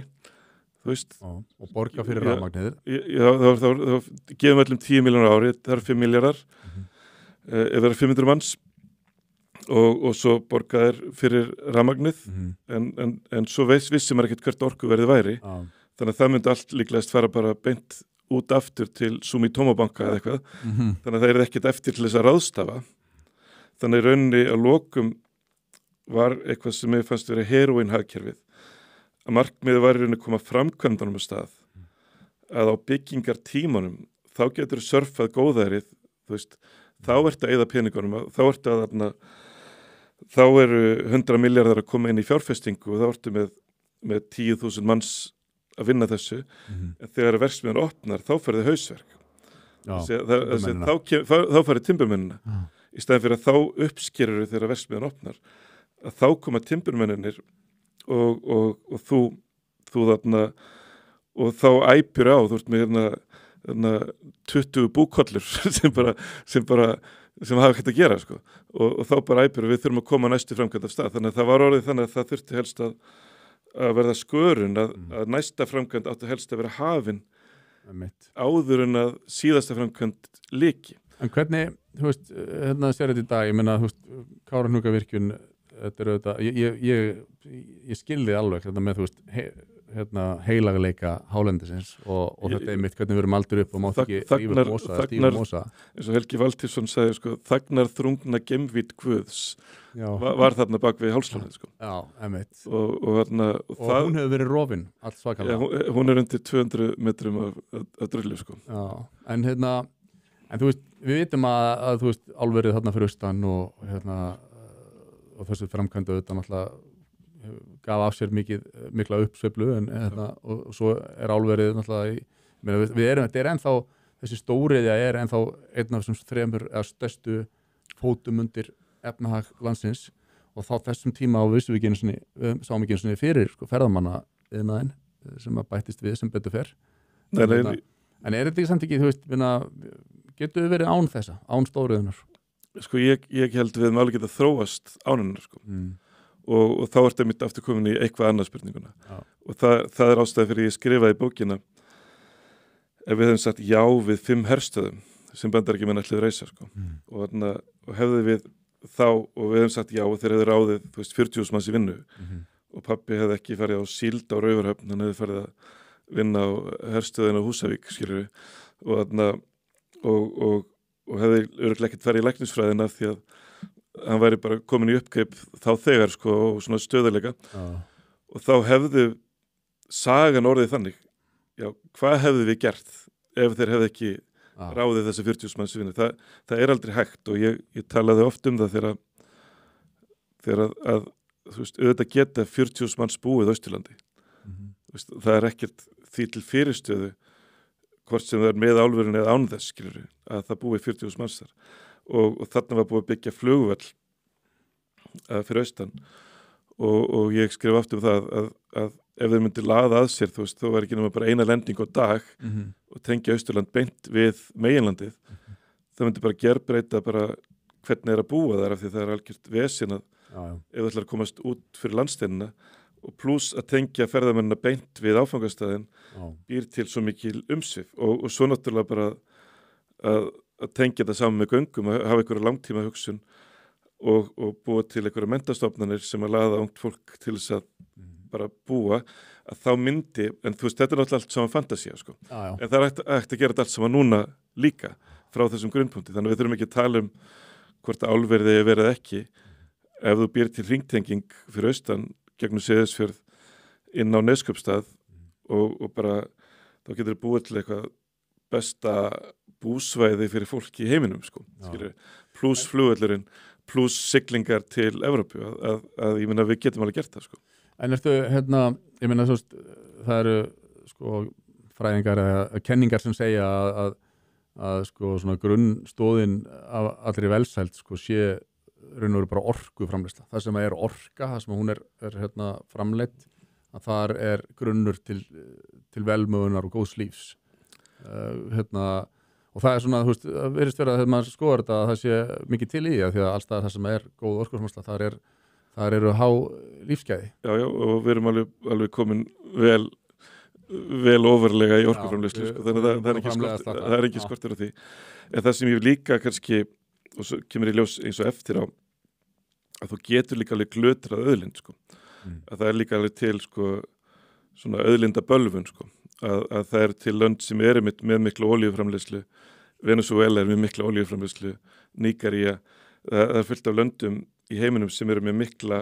þú veist. Og borga fyrir rafmagniðir. Já, þá gefum öllum 10 milljónur á ári, það eru 5 milljarðar, ef það eru 500 manns og svo borga þeir fyrir rafmagnið, en svo vissi maður ekkert hvert orkuverðið væri. Þannig að það myndi allt líklegast fara bara beint út aftur til Sumitomo banka eða eitthvað. Þannig að það er ekkert eftir til þess að ráðstafa. Þannig að rauninni að lokum var eitthvað sem ég fannst verið heroin-hagkerfið. Að markmiðið var í rauninni að koma framkvæmdunum á stað. Að á byggingartímanum þá getur surfað góðærið, þú veist, þá ertu að eyða peningunum, þá eru 100 milljarðar að koma inn í fjárfestingu og þá ertu með 10.000 manns að vinna þessu, en þegar verksmiðan opnar, þá færði hausverk. Þá færði timburmennina. Í staðin fyrir að þá uppskerur þegar verksmiðan opnar, að þá koma timburmenninir og þú þarna, og þá æpir á, þú ert með 20 búkollur sem hafa ekkert að gera, sko. Og þá bara æpir og við þurfum að koma næstu framkvæmd af stað. Þannig að það var orðið þannig að það þurfti helst að verða skörun að næsta framkvæmd átti helst að vera hafin áður en að síðasta framkvæmd lyki. En hvernig, þú veist, hérna sér þetta í dag, ég meina, þú veist, Kárahnjúkavirkjun, þetta auðvitað, ég skilði alveg þetta með, þú veist, heilagleika hálendisins og þetta er mitt, hvernig við erum aldur upp og mátt ekki stífa mosa. Eins og Helgi Valtýsson sagði, sko, þagnar þrungna gemvít guðs var þarna bak við hálslónið, sko. Já, emitt. Og hún hefur verið rofin, allt svakalega. Ja, hún er undir 200 metrum af drullu, sko. Já, en þú veist, við vitum að þú veist, álverið þarna fyrir austan og þessu framkvæmdu auðvitað náttúrulega gaf af sér mikla uppsveiflu og svo er álverið náttúrulega þetta er ennþá, þessi stóriðja er ennþá einn af þessum 3 eða stærstu fótum undir efnahag landsins og þá þessum tíma á vissum við sáum ekki einu sinni fyrir ferðamanna iðnaðinn sem að bættist við sem betur fer. En er þetta samt ekki, þú veist, getur við verið án þessa, án stóriðunar? Sko ég held við alveg geta þróast ánunar, sko. Og þá er þetta mitt aftur komin í eitthvað annað spurninguna. Og það er ástæði fyrir ég skrifaði í bókina ef við hefum sagt já við 5 herstöðum sem Bandaríkjamenn ætluðu að reisa, sko. Og hefðu við þá og við hefum sagt já og þeir hefðu ráðið, þú veist, 40.000 manns í vinnu og pabbi hefði ekki farið á síld á Raufarhöfn, hann hefði farið að vinna á herstöðin á Húsavík, skilur við, og hefði örugglega ekkert farið í læknisfræðina því að hann væri bara komin í uppkaup þá þegar, sko, og svona stöðuleika og þá hefði sagan orðið þannig, já, hvað hefði við gert ef þeir hefði ekki ráðið þessi 40.000 manns í vinnu. Það er aldrei hægt og ég talaði oft um það þegar að þú veist, auðvitað geta 40.000 manns búið á Austurlandi. Veist, það er ekkert því til fyrirstöðu hvort sem það er með álverinu eða án þess, skilur við, að það búið 40.000 manns þar. Og þarna var búið að byggja flugvöll fyrir austan og ég skrif aftur um það að ef þeir myndi laða að sér, þú veist, þá var ekki nema bara eina lending á dag og tengja Austurland beint við meginlandið, það myndi bara gerbreyta bara hvernig að búa þar af því það algjört vesin að ef þú ætlar að komast út fyrir landsteinina og pluss að tengja ferðamennina beint við áfangastæðin býr til svo mikil umsvif og svo náttúrulega bara að tengja það saman með göngum að hafa einhverja langtíma hugsun og búa til einhverja mentastofnanir sem að laða ungt fólk til þess að bara búa að þá myndi, en þú veist, þetta náttúrulega allt saman fantasía, sko. En það hægt að gera þetta allt saman núna líka frá þessum grunnpunkti, þannig við þurfum ekki að tala hvort að álverði verið ekki ef þú býr til hringtenging fyrir austan gegnum Seyðisfjörð inn á Neskaupstað og bara þá getur búið til eitthvað besta búsvæði fyrir fólk í heiminum, sko. Pluss flugvöllurinn, pluss siglingar til Evrópu að ég meina við getum alveg gert það, sko. En ertu, ég meina það eru sko fræðingar eða kenningar sem segja að sko svona grunnstóðin af allri velsæld sko sé raun og veru bara orkuframleiðsla. Það sem er orka, það sem hún er framleidd, að þar er grunnur til velmögunar og góðs lífs. Og það er svona, þú veist, það virðist vera að þegar maður skoðar þetta að það sé mikið til í því að því að allstað það sem er góð orkuframleiðsla, þar eru há lífsgæði. Já, og við erum alveg komin vel ofurlega í orkuframleiðslu, sko, þannig að það er ekki skortur á því. En það sem ég líka kannski, og svo kemur í ljós eins og eftir á, að þú getur líka alveg glötrað auðlind, sko. Að það er líka alveg til, sko, svona auðlindabölvun, sko. Að það er til lönd sem eru með mikla olíuframleiðslu, Venezuela er með mikla olíuframleiðslu, Nígería, það er fullt af löndum í heiminum sem eru með mikla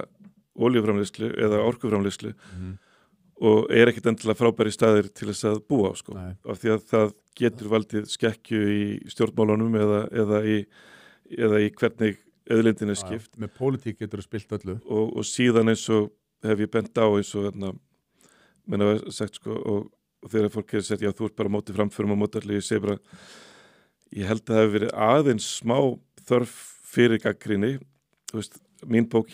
olíuframleiðslu eða orkuframleiðslu og er ekkert endilega frábæri staðir til þess að búa á, sko. Af því að það getur valdið skekkju í stjórnmálunum eða í hvernig auðlindin er skipt. Með pólitík getur það spilt öllu. Og síðan eins og hef ég bent á eins og menna sagt, sko, og þegar fólk er sagt, já, þú ert bara mótið framförum og mótarli, ég segi bara, ég held að það hefur verið aðeins smá þörf fyrir gagnrýni. Þú veist, mín bók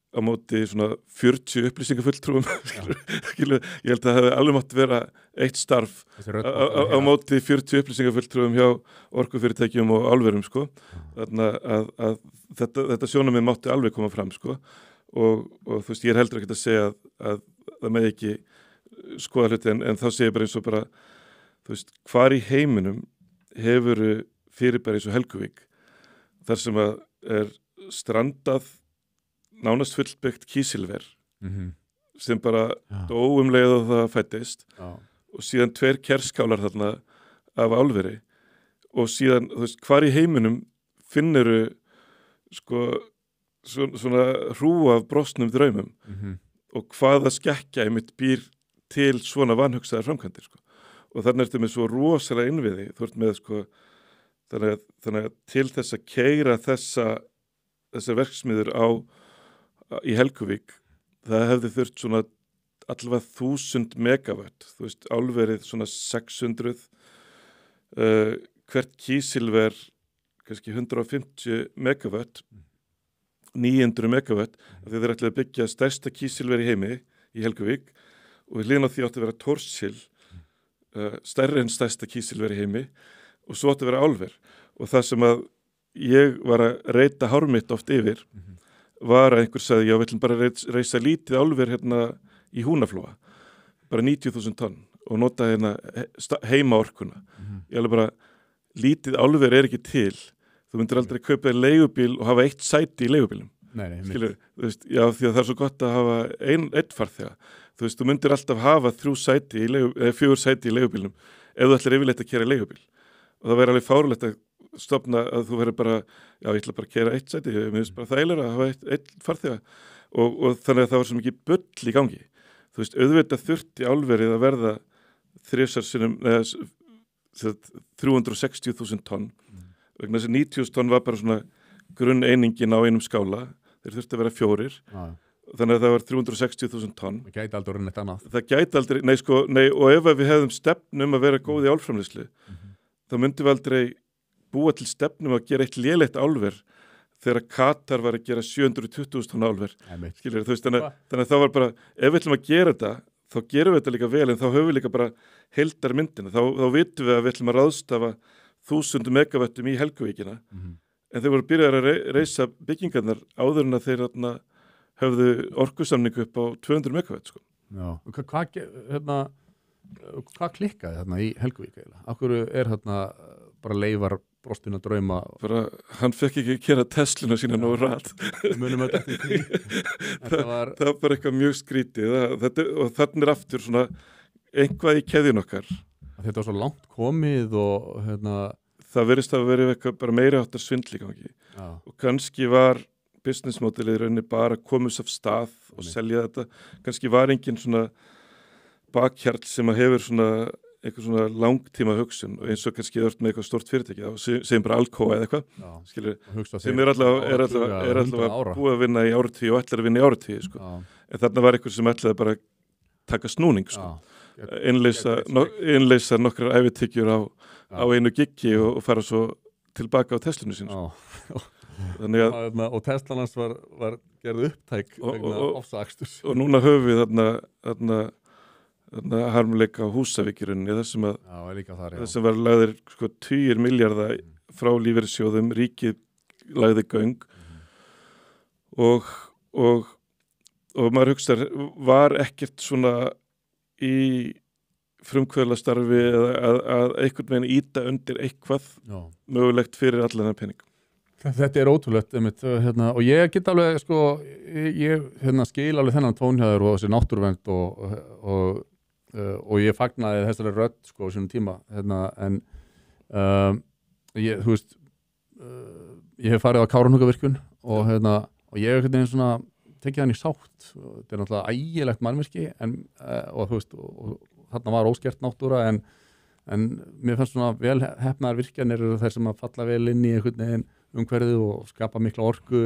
á móti svona 40 upplýsingafulltrúum, ég held að það hefði alveg mátt vera eitt starf á móti 40 upplýsingafulltrúum hjá orkufyrirtækjum og álverum, sko. Þannig að þetta sjónarmið mátti alveg koma fram, sko. Og þú veist, ég er heldur ekki að segja að það með ekki skoða hluti, en þá segir bara eins og bara, þú veist, hvar í heiminum hefur fyrirbæri eins og Helguvík, þar sem að er strandað nánast fullbyggt kísilver sem bara dó leið og það fættist og síðan 2 kerskálar þarna af álveri og síðan, þú veist, hvar í heiminum finnuru sko svona hrúa af brostnum draumum og hvaða skekkja einmitt býr til svona vanhugsaðar framkvæmdir, sko. Og þannig ertu með svo rosalega innviði, þú ert með, sko, þannig að til þess að keyra þessar verksmiður í Helguvík, það hefði þurft svona allavega 1000 megawatt, þú veist, álverið svona 600, hvert kísilver kannski 150 megawatt, 900 megawatt, af því þeir ætlaði að byggja stærsta kísilver í heimi í Helguvík og við hlýðum á því átti að vera Thorsil, stærri en stærsta kísilver í heimi og svo átti að vera álver og það sem að ég var að reyta hár mitt oft yfir var að einhver sagði, já, við ætlum bara að reisa lítið álver hérna í Húnaflóa, bara 90.000 tonn og nota hérna heima orkuna. Ég alveg bara, lítið álver er ekki til, þú myndir aldrei kaupa þér leigubíl og hafa 1 sæti í leigubílum. Skilur, þú veist, já, því að það er svo gott að hafa einn farþega. Þú veist, þú myndir alltaf hafa 4 sæti í leigubílum ef þú ætlar yfirleitt að keyra leigubíl. Og það væri alveg fárlegt að stofna að þú verður bara, já, ég ætla bara að keyra 1 sæti, ég finnst bara þægilega að hafa 1 farþega og þannig að það var svo mikið bull í gangi. Þú veist, auðvitað þurfti álverið að verða 360.000 tonn vegna þess að 90.000 tonn var bara svona grunneiningin á einum skála, þeir þurfti að vera 4 þannig að það var 360.000 tonn. Það gæti aldrei orðið neitt annað. Það gæti aldrei, nei, og ef við hefðum stefnum að vera góð í álframleiðslu þá myndum við aldrei búa til stefnum að gera eitt lélegt álver þegar Katar var að gera 720.000 tonn álver. Skilur, þú veist, þannig að það var bara, ef við ætlum að gera þetta, þá gerum við þetta líka vel, en þá höfum við líka bara heildarmyndina. Þá vitum við að við ætlum að ráðstafa 1000 megavöttum í Helguvíkina en þeir voru byrjaðir að reisa byggingarnar áður en að þeir höfðu orkusamningu upp á 200 megavött sko. Já, hvað klikkaði þarna í Helguvík eiginlega? Akkur bara Leifar brostinn að drauma? Bara, hann fekk ekki að gera Tesluna sína nógu rætt. Munum þetta eftir því. Það var bara eitthvað mjög skrítið og þannig aftur svona einhvað í keðjun okkar. Þetta var svo langt komið og það verðist að vera eitthvað bara meiri áttar svindl í gangi. Og kannski var business modelið í rauninni bara að komast af stað og selja þetta. Kannski var engin svona bakhjarl sem að hefur svona eitthvað svona langtíma hugsun og eins og kannski öll með eitthvað stort fyrirtæki sem bara Alcoa eða eitthvað skilur, sem er allavega búið að vinna í áratugi og ætlar að vinna í áratugi sko. En þarna var eitthvað sem ætlaði bara taka snúning sko. Innleysa nokkrar ævitygjur á einu giggi og fara svo tilbaka á Teslunu sín sko. Og Teslan hans var gerð upptæk vegna ofsaaksturs og núna höfum við þarna harmleika á Húsavíkjurunni þessum var lagðir sko 10 milljarða frá lífeyrissjóðum, ríkið lagði göng og maður hugsar var ekkert svona í frumkvöðlastarfi að einhvern veginn íta undir eitthvað mögulegt fyrir allan þennan pening. Þetta ótrúlegt og ég get alveg sko, ég skil alveg þennan tónhjáður og þessi náttúruvernd og ég fagnaði þessari rödd sko á sínum tíma en þú veist ég hef farið á Kárahnjúkavirkjun og ég hef svona tekið hann í sátt þetta er náttúrulega ægilegt mannvirki og þú veist og þarna var óskert náttúra en mér fannst svona vel heppnaðar virkjanir þær sem að falla vel inn í einhvern veginn umhverfið og skapa mikla orku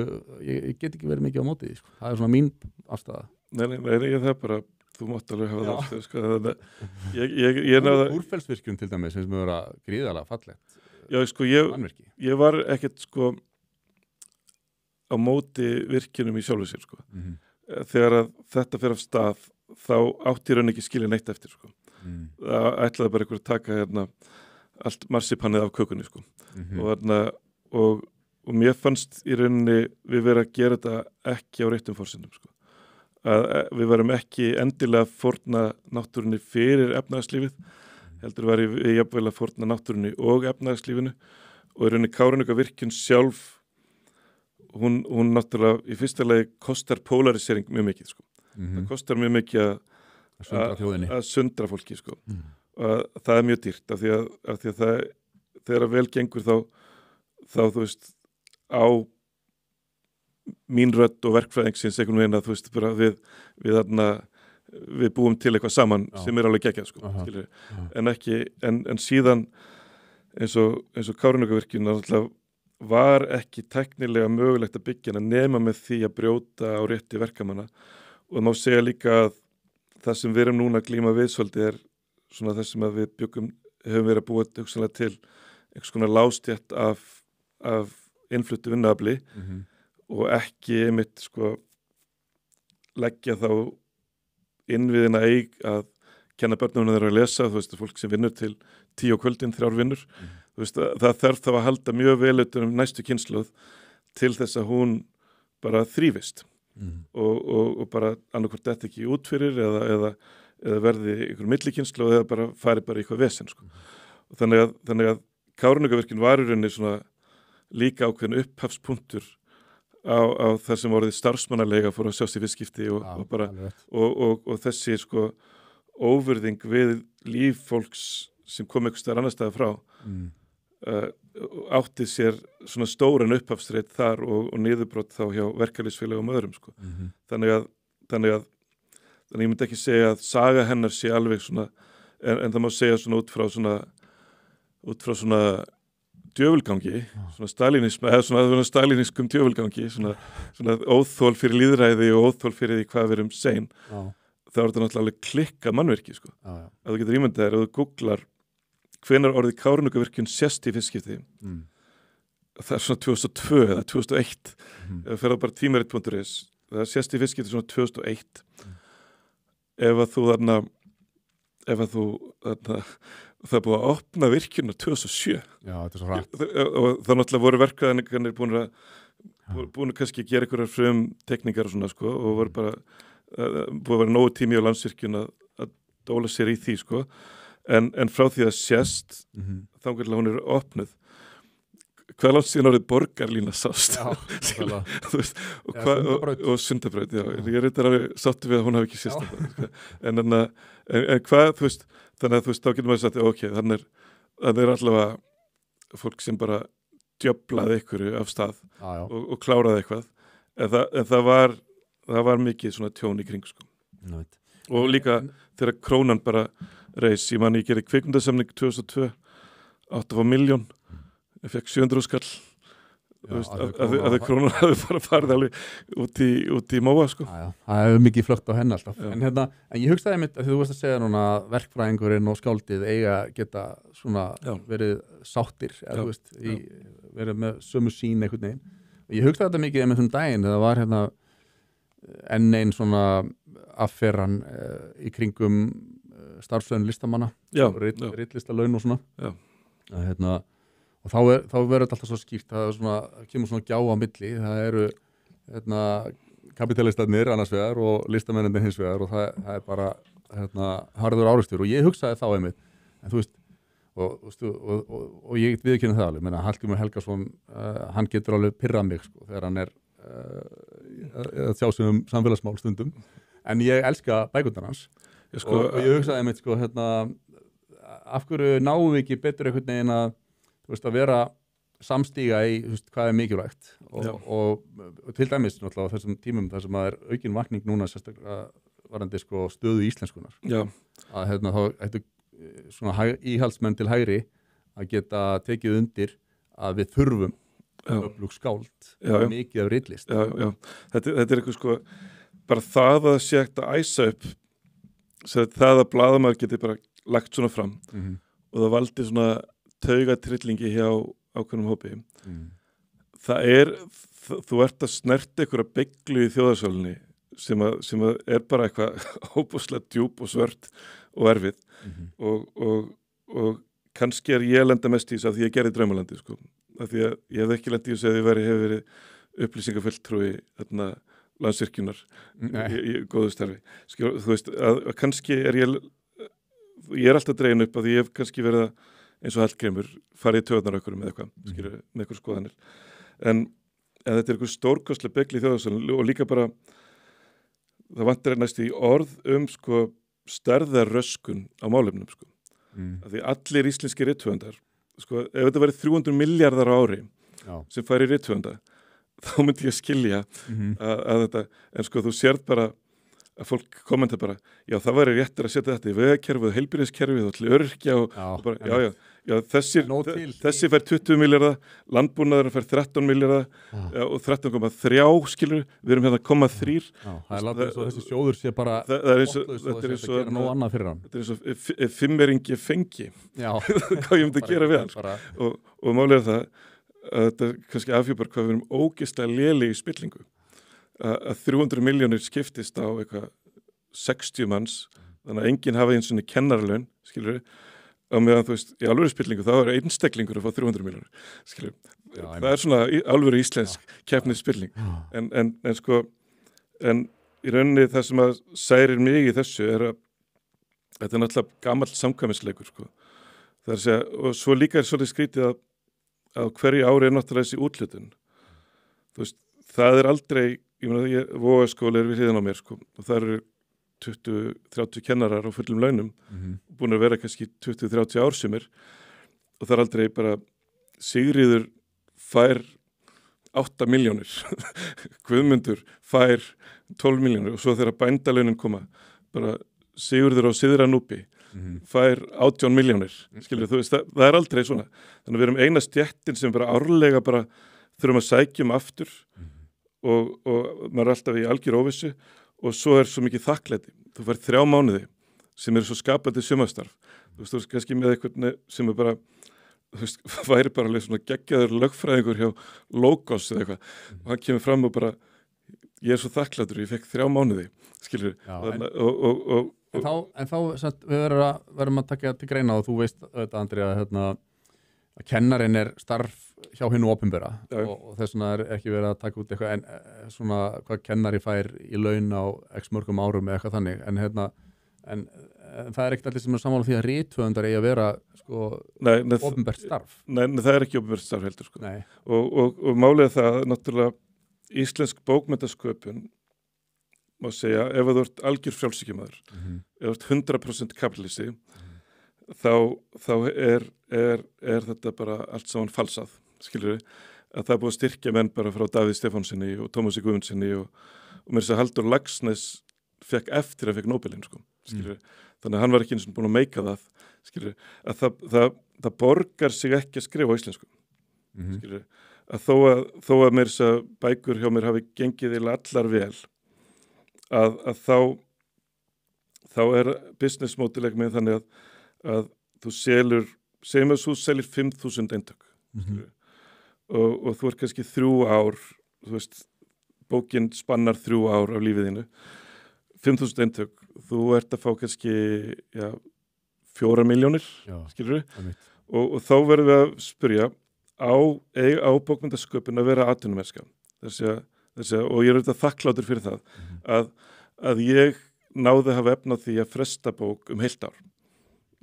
ég get ekki verið mikið á móti sko. Það er svona mín afstæða. Nei, það er bara þú mátt alveg hafa það sko. Ég Búrfellsvirkjun til dæmis sem vera gríðarlega fallegt. Já, sko, ég var ekkert sko á móti virkjunum í sjálfu sér sko. Þegar að þetta fer af stað þá átti raun ekki skilja neitt eftir sko. Það ætlaði bara einhver að taka allt marsipannið af kökunni sko. Og mér fannst í rauninni við vera að gera þetta ekki á réttum forsendum sko. Að við varum ekki endilega fórna náttúrunni fyrir efnahagslífið, heldur væri við jafnvel að fórna náttúrunni og efnahagslífinu og í rauninni Kárahnjúkavirkjun sjálf hún náttúrulega í fyrsta lagi kostar polarisering mjög mikið sko. Það kostar mjög mikið að sundra fólki sko. Og það er mjög dýrt af því að það þegar vel gengur þá þú veist á mín rödd og verkfræðingsins einhvern veginn að þú veist bara við búum til eitthvað saman sem er alveg geggjað sko, en síðan eins og Kárahnjúkavirkjun var ekki tæknilega mögulegt að byggja hana nema með því að brjóta á rétti verkamanna og það má segja líka að það sem við erum núna að glíma við svolítið er svona það sem að við höfum verið að búa hugsanlega til einhvers konar lástjætt af innfluttu vinnuafli og ekki einmitt sko leggja þá innviðina að kenna börnunum þeirra að lesa, þú veist, fólk sem vinnur til 10 á kvöldin, 3 vinnur þú veist, það þarf þá að halda mjög vel utan næstu kynslóð til þess að hún bara þrífist og bara annarkvort þetta ekki út fyrir eða verði ykkur millikynslóð eða bara fari bara eitthvað vesen sko. Og þannig að Kárahnjúkavirkjun var í rauninni svona líka ákveðin upphafspunktur á þar sem orðið starfsmannalega fór að sjást í fyrstskipti og þessi sko óvirðing við líf fólks sem kom einhvers staðar annar staðar frá átti sér svona stóran upphafsreit þar og niðurbrot þá hjá verkalýðsfélögum og öðrum sko. Þannig að ég myndi ekki segja að saga hennar sé alveg svona en það má segja svona út frá svona djöfulgangi, svona stalinism eða svona stalinískum djöfulgangi svona óþól fyrir lýðræði og óþól fyrir því hvað við erum sein þá er þetta náttúrulega klikka mannverki sko. Að þú getur ímyndað þér og þú googlar hvenær orðið Kárahnjúkavirkjun sést í fyrstskipti það er svona 2002 eða 2001 eða ferða bara tímarit.is það sést í fyrstskipti svona 2001 ef að þú það er búið að opna virkjunna 2007 Já, þetta er svo hratt. og það náttúrulega voru verkfræðingarnir búin að kannski gera einhverjar frum tekningar og svona sko og voru bara búið að vera nógu tími á Landsvirkjun að dóla sér í því sko en frá því að sést þannig að hún er opnuð hvað langt síðan orðið borgarlína sást þú veist og Sundabraut, já, ég reyndar alveg sáttu við að hún hafi ekki sést sko. en hvað, þú veist þannig að þú veist, þá getur maður sagt, ok, þannig er allavega fólk sem bara djöflaði ykkur af stað og kláraði eitthvað en það var mikið svona tjón í kring sko. Og líka þegar krónan bara reis, ég man ég gerði kvikmyndasamning 2002 8 milljón ég fekk 700 skall að krónan hafi bara farið alveg út í móa sko. Það hefur mikið flögt á henni alltaf en ég hugsaði mitt að þú varst að segja núna verkfræðingurinn og skáldið eiga geta svona verið sáttir eða þú veist verið með sömu sín einhvern veginn og ég hugsaði þetta mikið með þessum daginn það var enn einn svona afferran í kringum starfslaun listamanna ritlistarlaun og svona og þá verður þetta alltaf svo skýrt það kemur svona gjá á milli það eru kapitalistarnir annars vegar og listamennir hins vegar og það er bara harður árekstur og ég hugsaði þá einmitt en þú veist og ég get viðurkenna það alveg Hallgrímur Helgason hann getur alveg pirrað mig sko, þegar hann er að sjá sig samfélagsmál stundum en ég elska bækurnar hans og ég hugsaði einmitt sko, af hverju náum við ekki betur einhvern veginn að vera samstíga í hvað er mikilvægt og til dæmis náttúrulega á þessum tímum þar sem er aukin vakning núna sérstaklega varandi sko, stöðu íslenskunar að þá ættu svona íhaldsmenn til hægri að geta tekið undir að við þurfum öflug skáld mikið af ritlist Þetta er eitthvað sko bara það að sé hægt að æsa upp það að blaðamaður geti bara lagt svona fram og það valdi svona taugatrillingi hjá ákveðnum hópi þú ert að snerta einhverja beyglu í þjóðarsálunni sem er bara eitthvað hópuslega djúp og svört og erfið og kannski er ég lenda mest í þessu af því ég gerði Draumalandi sko. af því að ég hef ekki lendið í þessu að ég hef verið upplýsingafulltrúi Landsvirkjunar í góðu starfi þú veist að kannski er ég er alltaf dregin upp að ég hef kannski verið að eins og Hallgrímur farið í töðunar okkur með eitthvað, með eitthvað skoðanir en þetta er eitthvað stórkostlega begli í þjóðarsálunni og líka bara það vantar næst í orð sko stærðarröskun á málefnum sko af því allir íslenski rithöfundar sko, ef þetta væri 300 miljardar á ári sem færi rithöfunda þá myndi ég skilja að þetta, en sko þú sérð bara að fólk kommenta bara, já það væri réttir að setja þetta í vegakerfið, heilbrigðiskerfið og til öryrkja og bara, já þessi fær 20 milljarða, landbúnaðurinn fær 13 milljarða og 13,3 skilur, við erum hérna 0,3 það er látið svo þessi sjóður sé bara þetta er eins og nóg annað fyrir hann þetta er eins og fimmeringi fengi hvað ég myndi að gera við hann og málið er það að þetta kannski afhjúpar hvað við erum ógeðslega léleg í spillingu að 300 milljónir skiptist á eitthvað 60 manns þannig að enginn hafa eins og kennaralaun skilur á meðan þú veist í alvöru spillingu þá er einstaklingur að fá 300 milljónir skilur það er svona alvöru íslensk keppnið spilling en sko en í rauninni það sem að særir mig í þessu er að þetta er náttúrulega gamall samkvæmisleikur sko það er að segja og svo líka er svolítið skrítið að hverju ári er náttúrulega þessi úthlutun þú veist það er aldrei ég meina, Vogaskóli er við hliðin á mér sko og það eru 20-30 kennarar á fullum launum búin að vera kannski 20-30 ár sumir og það er aldrei bara Sigríður fær 8 milljónir Guðmundur fær 12 milljónir og svo þegar bændalaunin koma bara Sigurður á Syðra-Núpi fær 18 milljónir skilur þú veist, það er aldrei svona þannig að við erum eina stjettin sem bara árlega bara þurfum að sækjum aftur og maður er alltaf í algjör óvissu og svo er svo mikið þakklæti þú fær 3 mánuði sem eru svo skapandi sumarstarf þú veist, þú veist kannski með eitthvað sem er bara þú veist, væri bara alveg svona geggjaður lögfræðingur hjá Logos eða eitthvað og hann kemur fram og bara ég er svo þakklætur, ég fekk 3 mánuði skilur En þá við verðum að taka til greina og þú veist þetta, Andri, að kennarinn starf hjá hinu opinbera og þess vegna ekki verið að taka út eitthvað en svona hvað kennari fær í laun á x mörgum árum eða eitthvað þannig en það ekkert allir sem sammála því að rithöfundar eigi að vera sko opinbert starf. Nei, það ekki opinbert starf heldur sko. Og málið það náttúrulega íslensk bókmenntasköpun má segja, ef þú ert algjör frjálshyggjumaður, ef þú ert 100% kapitalisti, þá er þetta bara allt saman falsað, skilur við, að það er búið að styrkja menn bara frá Davíð Stefánsinni og Tómasi Guðmundsinni og mér þess að Halldór Laxness fekk eftir að fekk Nóbelinn, sko, skilur við. Þannig að hann var ekki eins og búin að meika það, skilur við, að það borgar sig ekki að skrifa á íslensku, skilur við, að þó að mér þess að bækur hjá mér hafi gengið allar vel, að þá business modeleg með þannig að þú segjum að þú selir 5.000 eintök og þú er kannski 3 ár, þú veist, bókin spannar 3 ár af lífið þínu, 5.000 eintök, þú ert að fá kannski 4 milljónir, skilur við, og þá verðum við að spyrja á bókmenntasköpun að vera atvinnumennska, og ég er auðvitað þakklátur fyrir það að ég náði að hafa efna því að fresta bók heilt ár,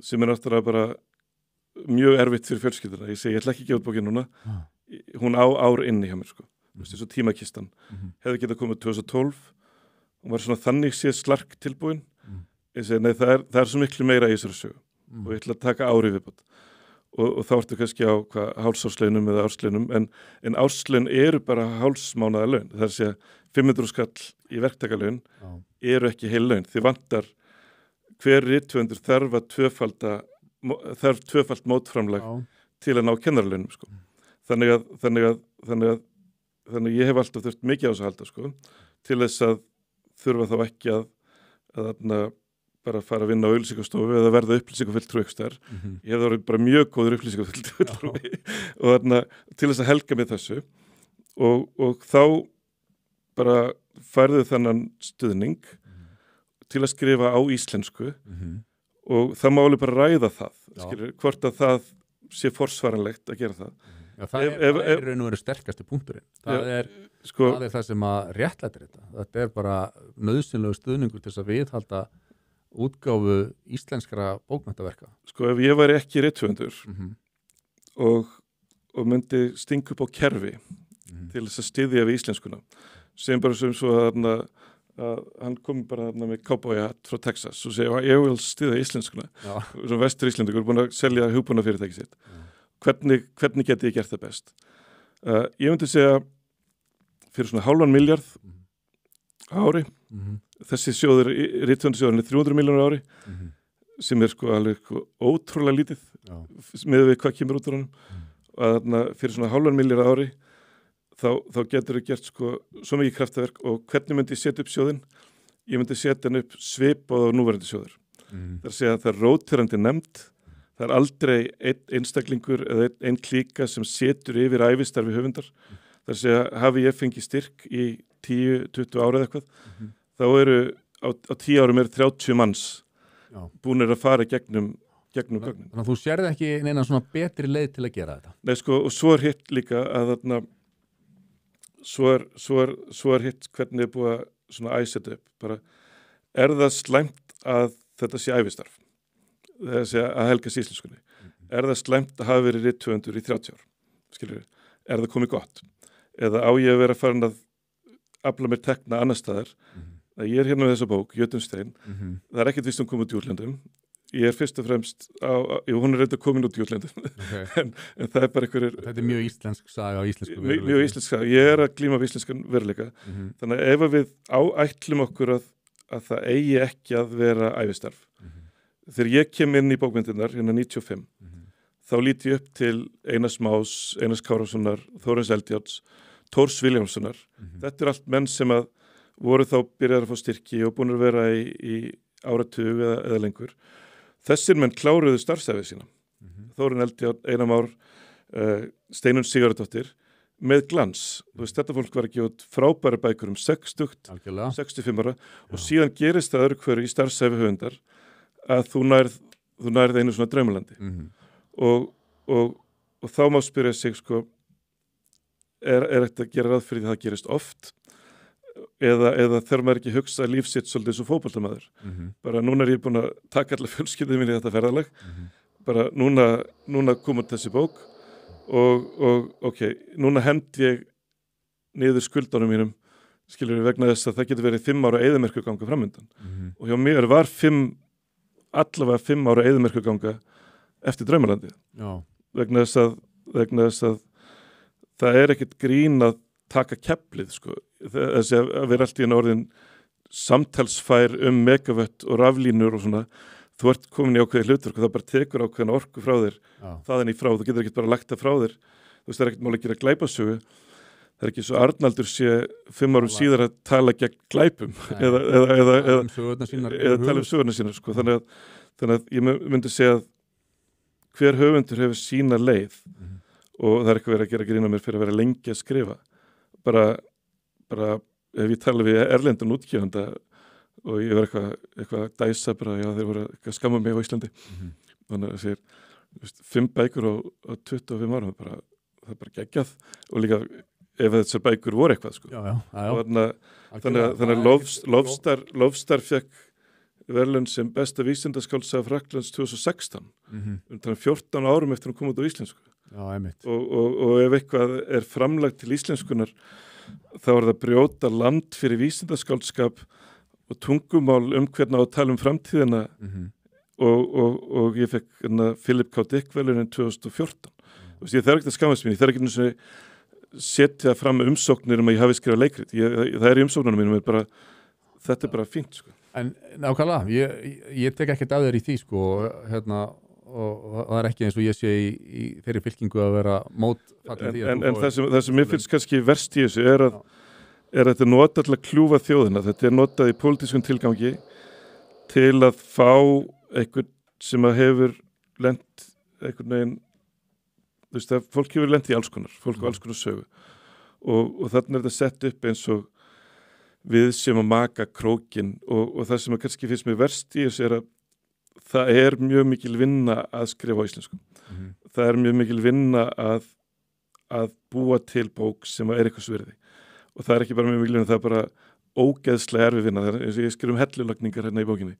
sem náttúrulega bara mjög erfitt fyrir fjölskylduna. Ég segi, ég ætla ekki að gefa út bókina núna, hún á ár inni hjá mér, sko. Svo tímakistan. Hefði getað komið 2012, hún var svona þannig séð slark tilbúin. Ég segi, nei, það er svo miklu meira í þessari sögu og ég ætla að taka ári viðbót. Og þá ertu kannski á hálfsárslaunum eða árslaunum, en árslaun eru bara hálfsmánaða laun. Það er að segja 500 skall í verktakalaun eru ekki heil laun. Þið vantar hver rithöfundur þarf tvöfalt mótframlag til að ná kennaralaunum, sko. Þannig að ég hef alltaf þurft mikið á þess að halda, sko, til þess að þurfa þá ekki að bara fara að vinna á auglýsingastofu eða verða upplýsingafulltrúi ykkur staðar. Ég hef verið bara mjög góður upplýsingafulltrúi og til þess að helga mig þessu og þá bara færðu þannan stuðning til að skrifa á íslensku og það má alveg bara ræða það, skilur, hvort að það sé forsvaranlegt að gera það. Já, það er raun og veru sterkasti punkturinn. Það er það sem að réttlætir þetta. Þetta er bara nauðsynlegu stuðningur til þess að viðhalda útgáfu íslenskra bókmenntaverka. Sko, ef ég væri ekki rithöfundur og myndi stinga upp á kerfi til þess að styðja við íslenskuna, sem bara sem svo að hann kom bara með cowboyhatt frá Texas og segja, ég vil styðja íslenskuna. Svo vestur Íslendingur búin að selja hugbúnafyrirtæki sitt. Hvernig geti ég gert það best? Ég myndi segja fyrir svona 0,5 milljarð ári. Þessi sjóður, rithöfundarsjóðurinn er 300 milljónur ári sem er sko alveg ótrúlega lítið með við hvað kemur út úr honum. Fyrir svona 0,5 milljarð ári þá getur það gert sko svo mikið kraftaverk og hvernig myndi ég setja upp sjóðinn? Ég myndi setja hann upp svipað á núverandi sjóður. Það er að segja að það er róterandi nefnd. Það er aldrei einn einstaklingur eða einn klíka sem setur yfir ævistarfi höfundar. Það er að segja, hafi ég fengið styrk í 10-20 ára eða eitthvað, þá eru á 10 árum 30 manns búnir að fara gegnum gögnin. Þannig að þú sérði ekki neina svona betri leið til að gera þetta? Nei, sko, og svo hitt líka að svo hitt hvernig er búið að svona æseta upp. Bara, það slæmt að þetta sé ævistarf? Það er að segja að helga íslenskunni. Það slæmt að hafa verið rithöfundur í 30 ár? Skilur, það komið gott? Eða á ég að vera farin að afla mér tekna annar staðar? Ég er hérna með þessa bók, Jötunstein. Það er ekkert víst komið út í útlöndum. Ég er fyrst og fremst hún er reynda komin út í útlöndum. en það er bara Þetta er mjög íslensk saga á íslensku veruleika. Mjög íslensk saga. Ég er að glíma við íslenskan veruleika. Þannig að ef við ætlum okkur að það eigi ekki að vera ævistarf. Þegar ég kem inn í bókmyndirnar, hérna 95, þá líti ég upp til Einars Más, Einars Kárasonar, Þórins Eldjárns, Thors Vilhjálmssonar. Þetta er allt menn sem að voru þá byrjaðar að fá styrki og búin að vera í áratug eða lengur. Þessir menn kláruðu starfsæfið sína. Þórinn Eldjárn, Einar Már, Steinunn Sigurðardóttir, með glans. Þú veist, þetta fólk var að gefa út frábæra bækur 60, 65 ára og síðan gerist það öðru hverju í starfsæfi höfundar að þú nærð einu svona draumalandi. Og þá má spyrja sig, sko, er þetta að gera ráð fyrir því að það gerist oft eða þarf maður ekki hugsa lífsitt svolítið svo fótboltamaður. Bara núna er ég búin að taka allar fjölskyldið minni í þetta ferðalag. Bara núna kom út þessi bók og ok, núna hendi ég niður skuldunum mínum, skilur við vegna þess að það getur verið 5 ára eyðimerkurganga framundan. Og hjá mér var allavega 5 ára eyðimerkurganga eftir Draumalandið. Vegna þess að það er ekkert grín að taka keflið, sko. Þessi að vera allt í einu orðin samtalsfær megavött og raflínur og svona. Þú ert komin í ákveðið hlutverk og það bara tekur ákveðina orku frá þér, þaðan í frá. Þú getur ekkert bara lagt það frá þér. Þú veist, það er ekkert máli að gera glæpasögu. Það er ekki svo Arnaldur sé 5 árum síðar að tala gegn glæpum eða tala sögurnar sínar, sko. Þannig að ég myndi segja að hver höfundur hefur sína leið og það er eitthvað verið að gera grína mér fyrir að vera lengi að skrifa. Bara ef ég tala við erlendan útgefanda og ég verið eitthvað að dæsa bara, já, þeir voru að skamma mig á Íslandi. Þannig að segir, 5 bækur á 25 árum, það er bara geggjað og líka ef þessar bækur voru eitthvað, sko. Þannig að Lofstar fekk verðlaun sem besta vísindaskáldsaga Frakklands 2016. 14 árum eftir að koma út á íslensku. Og ef eitthvað er framlagt til íslenskunar, þá er það brjóta land fyrir vísindaskáldskap og tungumál hvernig á að tala framtíðina og ég fekk Philip K. Dick verðlaunin 2014. Ég þarf ekki að skammast mín, ég þarf ekki að setja fram umsóknir að ég hafi skrifað leikrit. Það er í umsóknunum mínum, þetta er bara fínt, sko. En nákvæmlega, ég tek ekkert af þér í því, sko, og það er ekki eins og ég sé í þeirri fylkingu að vera mótfallin því. En það sem mér finnst kannski verst í þessu er að þetta er notað til að kljúfa þjóðina. Þetta er notað í pólitískum tilgangi til að fá einhvern sem að hefur lent einhvern veginn, þú veist að fólk hefur lent í alls konar, fólk á alls konar sögu og þarna er þetta sett upp eins og við sem að maka krókin og það sem að kannski finnst mér verst í þessu er að það er mjög mikil vinna að skrifa á íslensku. Það er mjög mikil vinna að búa til bók sem er eitthvað svirði og það er ekki bara mjög mikil vinna, það er bara ógeðslega erfið vinna. Það er eins og ég skrifum hellulagningar hérna í bókinni.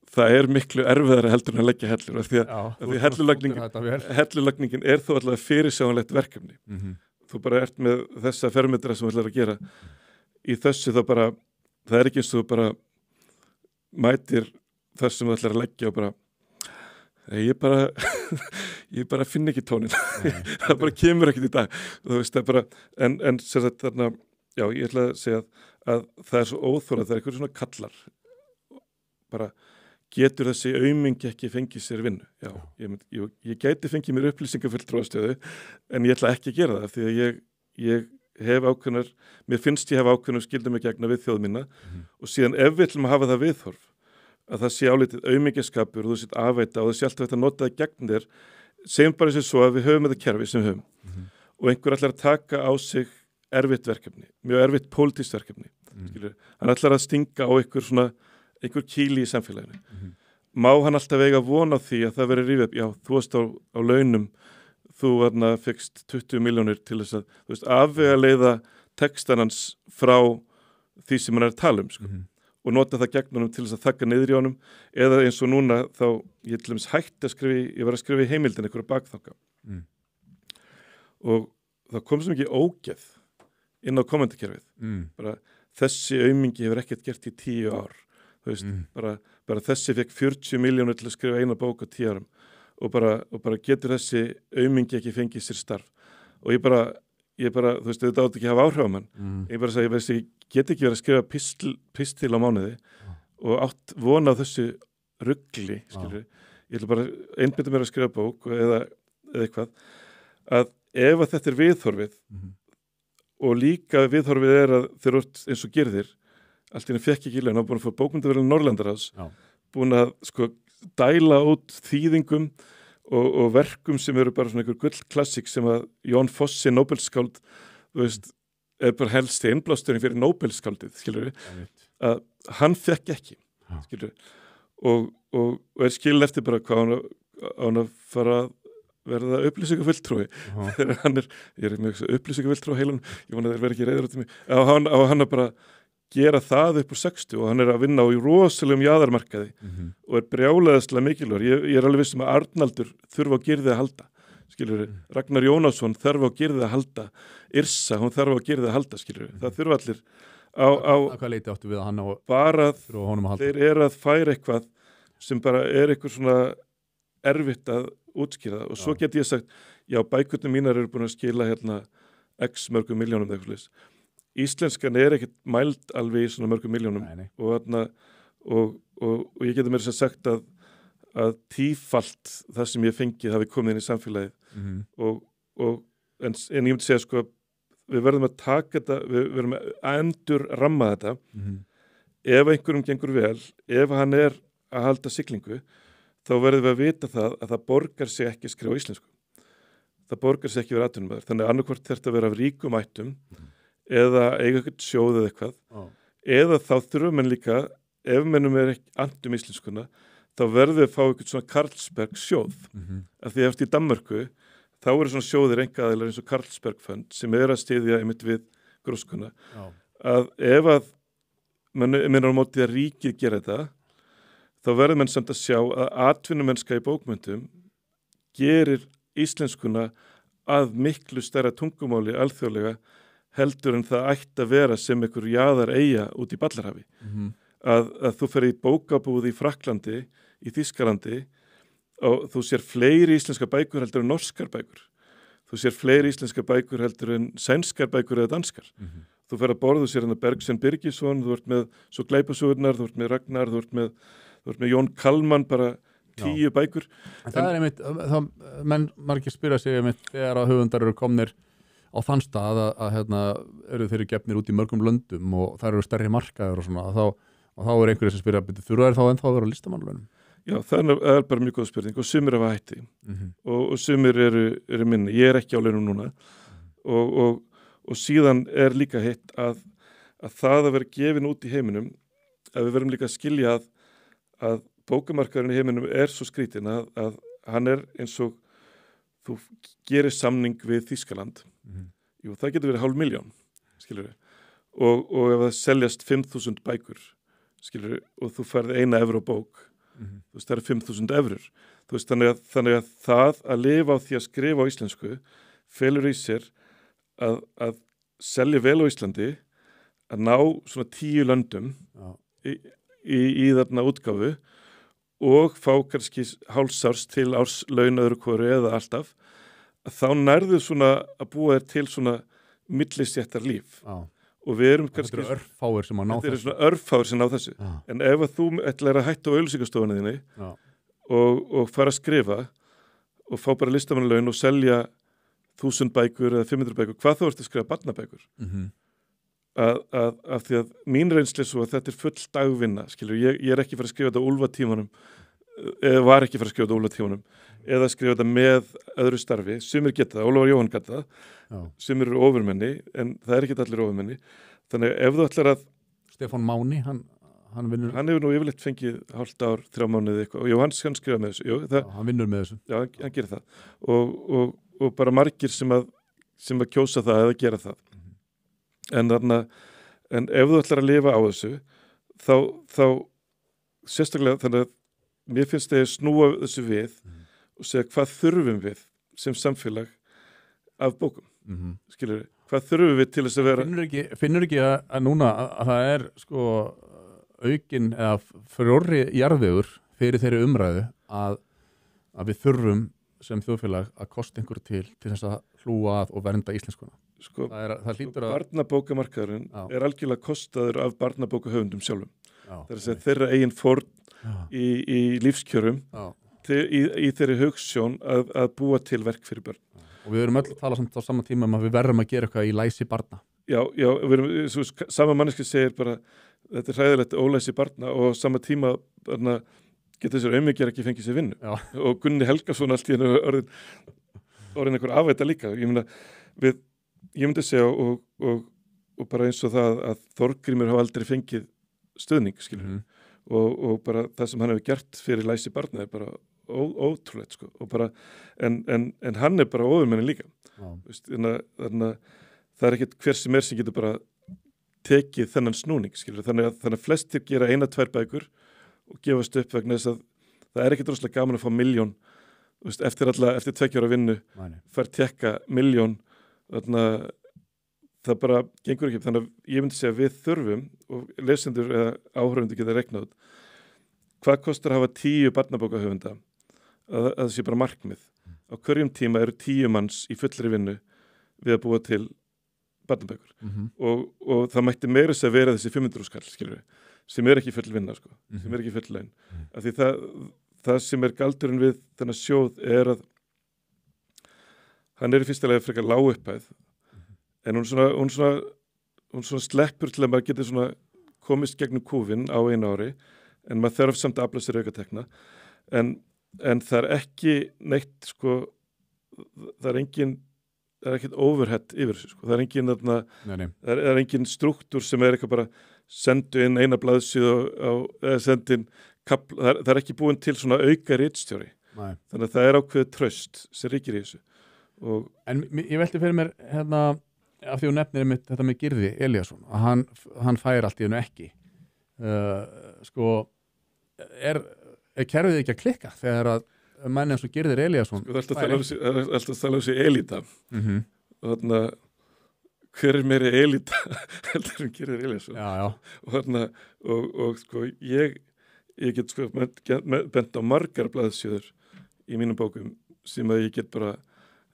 Það er miklu erfiðara heldur en að leggja hellur af því að hellulagningin er þó allavega fyrirsjáanlegt verkefni. Þú bara ert með þessa fermetra sem þú ætlar að gera. Í þessu það er ekki eins og þú bara mætir þar sem þú ætlar að leggja og ég bara finn ekki tónin. Það bara kemur ekkert í dag. Þú veist, það en sem sagt þarna, já, ég ætla að segja að það er svo óþólað, það er eitthvað svona kallar. Bara getur þessi aumingi ekki fengið sér vinnu. Já, ég gæti fengið mér upplýsingafulltrúastöðu en ég ætla ekki að gera það því að ég hef ákveðnar, mér finnst ég hef ákveðnar skildum að gegna við þjóð minna og síðan ef við ætlum að hafa það viðhorf að það sé álítið aumingiskapur og þú sétt afveita og það sé alltaf þetta notaði gegn þér, segjum bara sem svo að við höfum þetta kerfi sem við höfum og einhver ætlar að taka á sig erfitt verkefni, mjög erfitt pólitískt verkefni, hann ætlar að stinga á einhver kýli í samfélaginu. Má hann alltaf eiga von á því að það veri rífið upp, já, þú varst á launum, þú fegst 20 milljónir til þess að, þú veist, afvegaleiða textan hans frá því sem hann er að tala sko. Og nota það gegn honum til þess að þakka niður í honum, eða eins og núna þá, ég til dæmis hætti að skrifa, ég var að skrifa í heimildin einhverja bakþanga. Og það kom svo mikið ógeð inn á kommentarkerfið. Bara þessi aumingi hefur ekkert gert í 10 ár. Þú veist, bara þessi fekk 40 milljónir til að skrifa eina bók á 10 árum. Og bara getur þessi aumingi ekki fengið sér starf. Og ég bara, þú veist, þetta átti ekki að hafa áhrif á mann. Ég bara sagði, ég get ekki verið að skrifa pistil á mánuði og átt vona á þessu rugli, skilur. Ég ætla bara einbytta mér að skrifa bók eða eitthvað. Að ef að þetta er viðhorfið og líka viðhorfið er að þeir eru eins og gerðir, allt í henni fekk ekki laun, búin að fá bókmyndaverðlaun Norðurlandaráðs, búin að sko dæla út þýðingum og verkum sem eru bara svona einhver gullklassik sem að Jón Fossi, Nóbelsskáld, þú veist, er bara helsti innblásturinn fyrir Nóbelsskáldið, skilur við, að hann fekk ekki, skilur við, og er skilin eftir bara hvað hann að fara að verða upplýsingafulltrúi þegar ég er með upplýsingafulltrúi heilun, ég vona að þeir verði ekki reiður út í mig, á hann að bara gera það upp úr 60 og hann er að vinna á í rosalegum jaðarmarkaði og er brjálæðislega mikilvægur. Ég er alveg viss að Arnaldur þurfa á girði að halda, skilur við, Ragnar Jónasson þarf á girði að halda, Yrsa, hún þarf á girði að halda, skilur við, það þurfa allir á hvað leiti áttu við að hann á bara honum að halda? Þeir eru að færa eitthvað sem bara er eitthvað svona erfitt að útskýra það og svo get ég sagt, já, bækurnar mínar eru búin að skila hérna x mörgum miljónum eitthvað slíks. Íslenskan er ekkert mæld alveg í svona mörgum miljónum og ég geti mér sem sagt að tífalt það sem ég fengið hafi komið inn í samfélagið en ég myndi segja sko við verðum að taka þetta, við verðum að endur ramma þetta ef einhverjum gengur vel, ef hann er að halda siglingu þá verðum við að vita að það borgar sig ekki að skrifa íslensku. Það borgar sig ekki að vera atvinnumæður. Þannig að annarkvort þurft að vera af ríkum ættum eða eiga eitthvað sjóð eða eitthvað. Eða þá þurfum menn líka, ef mennum er ekki andum íslenskuna, þá verðum við að fá eitthvað svona Carlsberg sjóð. Af því eftir í Danmörku, þá eru svona sjóðir einkaaðilar eins og Carlsberg Fund sem er að styðja einmitt við gróskuna. Að ef að menn á móti að ríkið gera þetta, þá verður menn samt að sjá að atvinnumennska í bókmenntum gerir íslenskuna að miklu stærra tungumáli alþjóðlega heldur en það ætti að vera sem einhver jaðar eyja út í Ballarhafi. Að þú fer í bókabúð í Frakklandi, í Þýskalandi og þú sér fleiri íslenska bækur heldur en norskar bækur. Þú sér fleiri íslenska bækur heldur en sænskar bækur eða danskar. Þú fer að borða, þú sér hann að Bergsen Birgisson, þú ert með svo Glæpasögurnar, þú ert með Ragnar, þú ert með Jón Kalman, bara 10 bækur. En það er einmitt, menn margir spyrja sig einmitt þegar að höfundar eru komnir á þann stað að eru þeirri gefnir út í mörgum löndum og það eru stærri markaður og svona, og þá er einhverjir sem spyrja, þurfa þá ennþá að vera listamannlaunum? Já, það er bara mjög góð spurning og sumir hafa hætti og sumir eru minni. Ég er ekki á launum núna og síðan er líka hitt að það að vera gefin út í heiminum, að við verum líka að skilja að bókamarkaðurinn í heiminum er svo skrítin að hann er eins og þú gerir samning við Þýskaland. Jú, það getur verið 500.000, skilur við. Og ef það seljast 5.000 bækur, skilur við, og þú færð 1 evru á bók, þú veist, það eru 5.000 evrur. Þú veist, þannig að það að lifa á því að skrifa á íslensku felur í sér að selja vel á Íslandi, að ná svona 10 löndum í þarna útgáfu og fá kannski hálfsárs til árs laun öðru hvoru eða alltaf, að þá nærðu svona að búa þér til svona millistéttar líf. Og við erum kannski... Þetta eru örfáir sem að ná þessu. Þetta eru svona örfáir sem ná þessu. En ef að þú ætlar að hætta á auglýsingastofunni þinni og fara að skrifa og fá bara listamannalaun og selja 1000 bækur eða 500 bækur, hvað þú ert að skrifa barnabækur? Af því að mín reynsli svo að þetta er full dagvinna, skilur, ég er ekki fara að skrifa þetta á úlfatímanum, eða var ekki fara að skrifa þetta á úlfatímanum, eða skrifa þetta með öðru starfi, sumir geta það, Ólafur Jóhann geta það, sumir eru ofurmenni, en það er ekki allir ofurmenni, þannig að ef þú ætlar að... Stefán Máni, hann vinnur... Hann hefur nú yfirleitt fengið hálft ár, 3 mánuði eitthvað, og jú, hann skrifa með þessu, jú, hann vinnur með þessu. Já, hann gerir það, og bara margir sem að kjósa það eða gera það. En ef þú ætlar að lifa á þessu þá sérstaklega þannig að mér finnst þegar snúa þessu við og segja hvað þurfum við sem samfélag af bókum, skilur við, hvað þurfum við til þess að vera... Finnur ekki að núna að það er sko aukin eða frjórri jarðvegur fyrir þeirri umræðu að við þurfum sem þjóðfélag að kosta einhverju til þess að hlúa að og vernda íslenskuna? Sko, það hlýtur að... Barnabókamarkaðurinn er algjörlega kostaður af barnabókahöfundum sjálfum. Það er að segja þeirra eigin fórn í lífskjörum í þeirri hugsjón að búa til verk fyrir börn. Og við erum öll að tala samt á sama tíma að við verðum að gera eitthvað í læsi barna. Já, sama manneski segir bara þetta er hræðilegt ólæsi barna og á sama tíma geta þessir auðmikið ekki fengið sér vinnu. Já. Og Gunni Helgason allt í hennu orðin einhver afveita líka. Ég myndi segja og bara eins og það að Þorgrímur hafa aldrei fengið stuðning, skilur og bara það sem hann hefur gert fyrir læsi barna er bara ótrúlegt, sko, og bara en hann er bara ofurmennin líka. Þannig að það er ekkert hver sem getur bara tekið þennan snúning, skilur, þannig að flestir gera 1-2 bækur og gefast upp vegna þess að það er ekkert rosalega gaman að fá 1 milljón, eftir 2 ára vinnu fær tekka 1 milljón, þannig að það bara gengur ekki, þannig að ég myndi segja að við þurfum, og lesendur eða áhörfundur geta reiknað út, hvað kostar að hafa 10 barnabókahöfunda, að það sé bara markmið. Á hverjum tíma eru 10 manns í fullri vinnu við að búa til barnabækur og það mætti meira þess að vera þessi 500 skall, skilur við, sem er ekki full vinna, sko, sem er ekki full laun. Af því það sem er galdurinn við þennan sjóð er að hann er í fyrsta lagi frekar lág upphæð, en hún svona sleppur til að maður geti svona komist gegnum kúfinn á 1 ári, en maður þarf samt að afla sér aukatekna, en það er ekki neitt, sko, það er ekkert overhead yfir þessu, sko, það er engin það er engin struktúr sem er eitthvað bara sendu inn eina blaðsíðu eða sendi inn það er ekki búin til svona auka ritstjóri. Þannig að það er ákveðið traust sem ríkir í þessu. En ég velti fyrir mér hérna, af því hún nefnir þetta með Gyrði Elíasson, að hann fær allt í hennu ekki. Sko, er kerfið ekki að klikka þegar að menn eins og Gyrðir Elíasson það er alltaf að tala um sig elíta og þannig að hver er meiri elíta heldur en Gyrðir Elíasson og sko ég get sko bent á margar blaðsíður í mínum bókum sem að ég get bara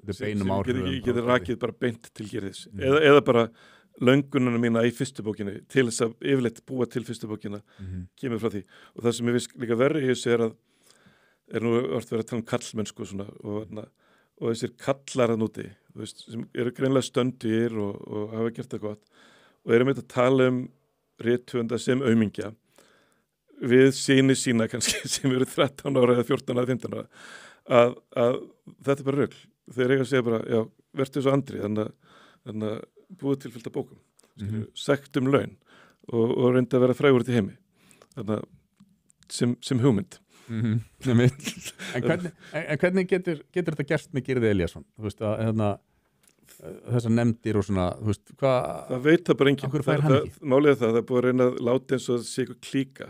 ég get rakið bara beint til Gyrðis eða bara löngununa mína í fyrstu bókinni til þess að yfirleitt búa til fyrstu bókina kemur frá því og það sem ég veist líka verri í þessu er nú orðið verið að tala um kallmennsku svona, og þessir kallar að núti sem eru greinlega stöndugir og hafa gert það gott og erum eitthvað að tala um rithöfunda sem aumingja við síni sína kannski sem eru 13 ára eða 14 eða 15 ára að þetta er bara rugl þeir eiga að segja bara, já, verður svo Andri þannig að búið til fullt af bókum sagt laun og reynda að vera frægur út í heimi þannig að sem hugmynd en hvernig getur þetta gerst með Gyrði Elíasson þú veist að þessar nefndir og svona þú veist hvað það veit það bara enginn málið það er búið að reyna að láta eins og það sé eitthvað klíka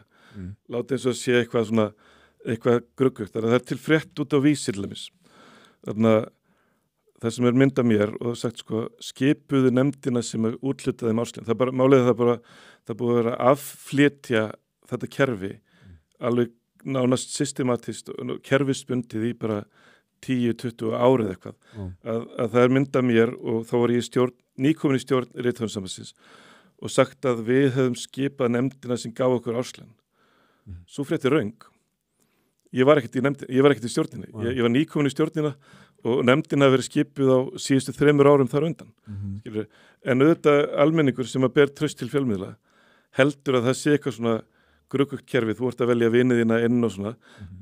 láta eins og það sé eitthvað svona eitthvað gruggugt það er til frétt út á vísirlemis þannig að það sem er mynd af mér og það sagt sko skipuðu nefndina sem er útlutaði máslinn það er bara málið það búið að vera að afflétja þetta kerfi alveg nánast systematist og kerfisbundið í bara 10-20 árið eitthvað að það er mynd af mér og þá var ég nýkomin í stjórn Rithöfundasambandsins og sagt að við höfum skipað nefndina sem gaf okkur árslaun svo frétti röng ég var ekkert í stjórninni ég var nýkomin í stjórnina og nefndina hafi verið skipuð á síðustu 3 árum þar undan en auðvitað almenningur sem að ber traust til fjölmiðla heldur að það sé eitthvað svona gruggugt kerfið, þú ert að velja vinið þína inn og svona,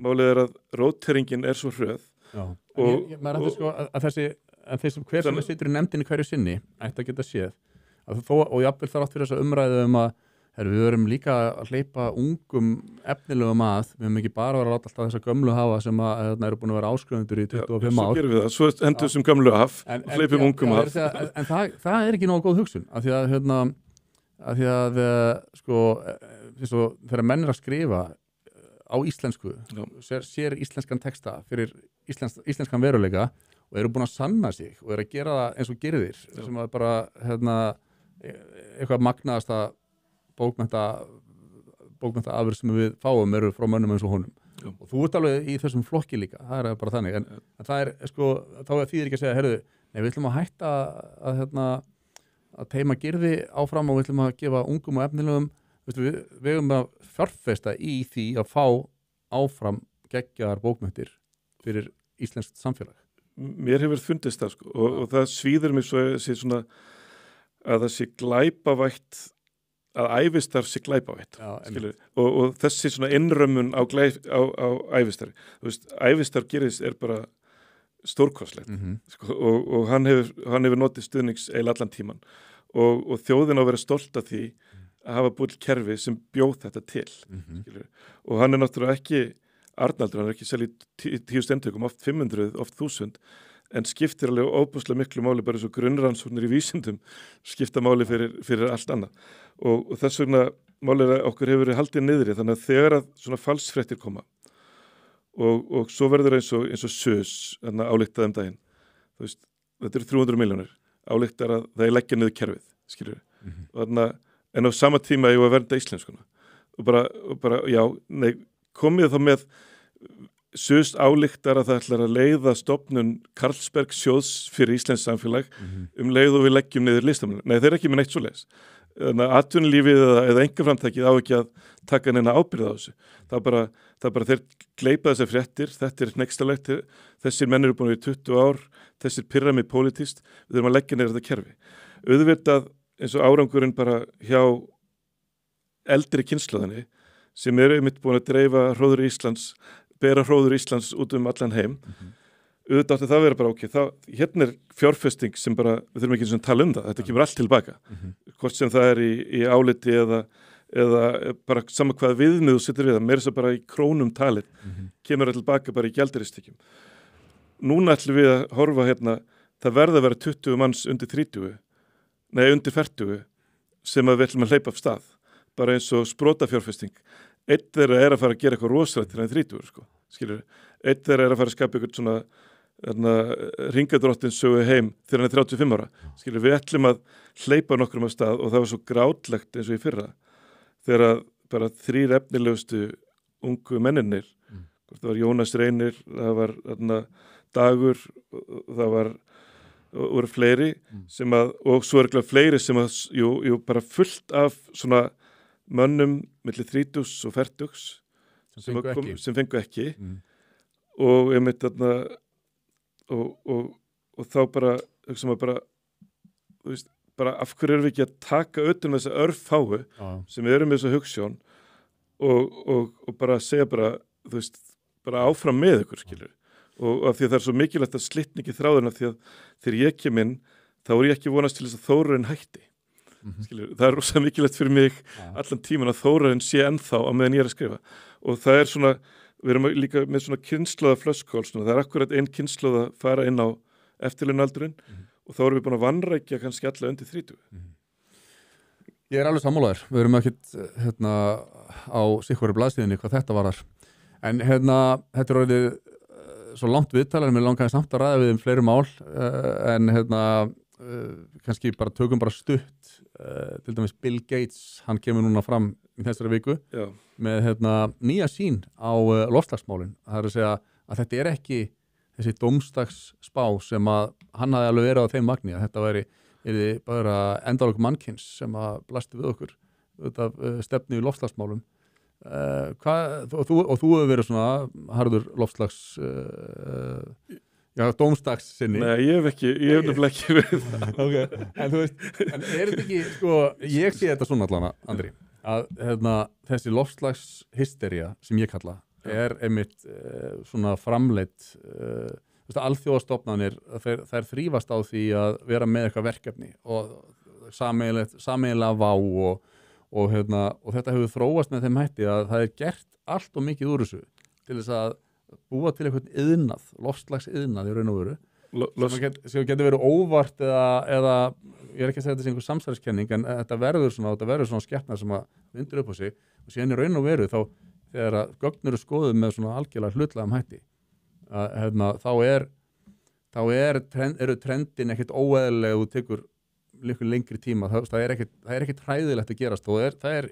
málið er að rótteringin er svo hröð maður ætti sko að þessi hver sem situr í nefndinni hverju sinni ætti að geta séð að þó, og jafnvel þar átt fyrir þessa umræðu að við verum líka að hleypa ungum efnilegum við höfum ekki bara verið að láta alltaf þessa gömlu hafa sem eru búin að vera áskrifundur í 25 ár svo gerum við það, svo hendur þessum gömlu og hleypum ungum en það er ekki nógu góð hugsun af því að sko þegar menn að skrifa á íslensku sér íslenskan texta fyrir íslenskan veruleika og eru búin að sanna sig og eru að gera það eins og Gyrðir sem að bara eitthvað magnaðasta bókmennta afur sem við fáum eru frá mönnum eins og honum og þú ert alveg í þessum flokki líka það er bara þannig en það er sko þá þýðir ekki að segja herðu, nei við ætlum að hætta að teima Gyrði áfram og við ætlum að gefa ungum og efnilegum við höfum að fjárfesta í því að fá áfram geggjaðar bókmenntir fyrir íslenskt samfélag. Mér hefur fundist það sko og það svíður mig svo svona, að það sé glæpavægt að ævistarf sé glæpaveitt og þessi svona innrömmun á ævistarf, þú veist, ævistarf gerist bara stórkostlegt sko, og hann hefur notið stuðnings eiginlega allan tíman og þjóðin á að vera stolt af því að hafa búið kerfi sem bjóð þetta til og hann náttúrulega ekki Arnaldur, hann ekki selið 10 stendtökum, oft 500, oft 1000 en skiptir alveg óbúslega miklu máli bara svo grunnrannsóknir í vísindum skipta máli fyrir allt annað og þess vegna málið okkur hefur verið haldið niðri þannig að þegar að svona falsfréttir koma og svo verður eins og SUS álíktað daginn þú veist, þetta eru 300 milljónir álíktar að það leggja niður kerfið skilur en á sama tíma ég var að vernda íslenskuna og bara já, nei, komið þá með SUS álíktar að það ætlar að leiða stofnun Carlsberg sjóðs fyrir íslensk samfélag leið og við leggjum niður listamenn. Nei, þeir eru ekki með neitt svoleiðis. Þannig að atvinnulífið eða einkaframtakið á ekki að taka neina ábyrgð á þessu. Það er bara þeir gleypa þessar fréttir, þetta er hneykslalegt, þessir menn eru búin við 20 ár, þessir pirra mig pólitískt, við þurfum að leggja niður þetta kerfi. Auðvitað eins og árangurinn bara hjá eldri kynslóðinni sem eru einmitt búin að dreifa bera hróður Íslands út allan heim auðvitað átti það að vera bara hérna er fjárfesting sem bara, við þurfum ekki að tala það, þetta kemur allt tilbaka hvort sem það er í áliti eða bara sama hvað viðmið þú setur við það, meira svo bara í krónum talið kemur það tilbaka bara í gjaldeyristekjum núna ætlum við að horfa hérna, það verða að vera 20 manns undir 40 sem að við ætlum að hleypa af stað bara eins og sprótafjárfesting einn þeirra er að fara að gera eitthvað rosalegt til hann 30 sko, skilur einn þeirra er að fara að skapa eitthvað svona ringadrottins sögu heim þegar hann er 35 ára, skilur við ætlum að hleypa nokkrum af stað og það var svo grátlegt eins og í fyrra þegar að bara 3 efnilegustu ungu menninir það var Jónas Reynir, það var Dagur, það voru fleiri sem að, og svo er fleiri sem að, bara fullt af svona mönnum milli 30 og 40 sem fengu ekki og einmitt og þá bara hugsa maður bara þú veist, bara af hverju erum við ekki að taka utan með þessa örfáu sem við erum með þessa hugsjón og bara segja bara, þú veist, bara áfram með ykkur skilur og af því að það er svo mikilvægt að slitna ekki þráðuna því að þegar ég kem inn þá er ég ekki vonast til þess að Þórarinn hætti skilur, það er rosa mikilvægt fyrir mig allan tíman að Þórarinn sé ennþá á meðan ég er að skrifa og það er svona, við erum líka með svona kynslóða flöskól, það er akkurat ein kynslóð að fara inn á eftirlaunaldurinn og þá erum við búin að vanrækja kannski alla undir 30 Ég er alveg sammálaður, við erum ekkit á sikværi blaðstíðinni hvað þetta varar en þetta er orðið svo langt viðtalar en mér langaði samt að ræða við fleiri mál en kannski bara tökum bara stutt til dæmis Bill Gates, hann kemur núna fram í þessari viku með nýja sýn á loftslagsmálin. Það er að segja að þetta er ekki þessi dómstagsspá sem að hann hafði alveg verið á þeim magni að þetta væri bara endalok mannkyns sem að blasti við okkur stefnu í loftslagsmálum. Þú hefur verið svona harður loftslags dómstags sinni. Nei, ég hef nefnilega ekki verið það. Okay. En þú veist, en er þetta ekki, sko, ég sé þetta svona allan, Andri, að þessi loftslagshystería sem ég kalla er einmitt svona framleitt, alþjóðastofnanir, þær þrífast á því að vera með eitthvað verkefni og sameiginlega vá og þetta hefur þróast með þeim hætti að það er gert allt og mikið úr þessu til þess að búa til eitthvað iðnað, loftslagsiðnað í raun og veru sem getur verið óvart eða ég er ekki að segja þetta sem einhver samsæriskenning en þetta verður svona skepnar sem að vindur upp á sig og síðan í raun og veru þá þegar að gögn eru skoðuð með svona algjörlega hlutlægum hætti þá eru trendin ekkert óeðlilega og tekur líka lengri tíma, það er ekkert hræðilegt að gerast og það er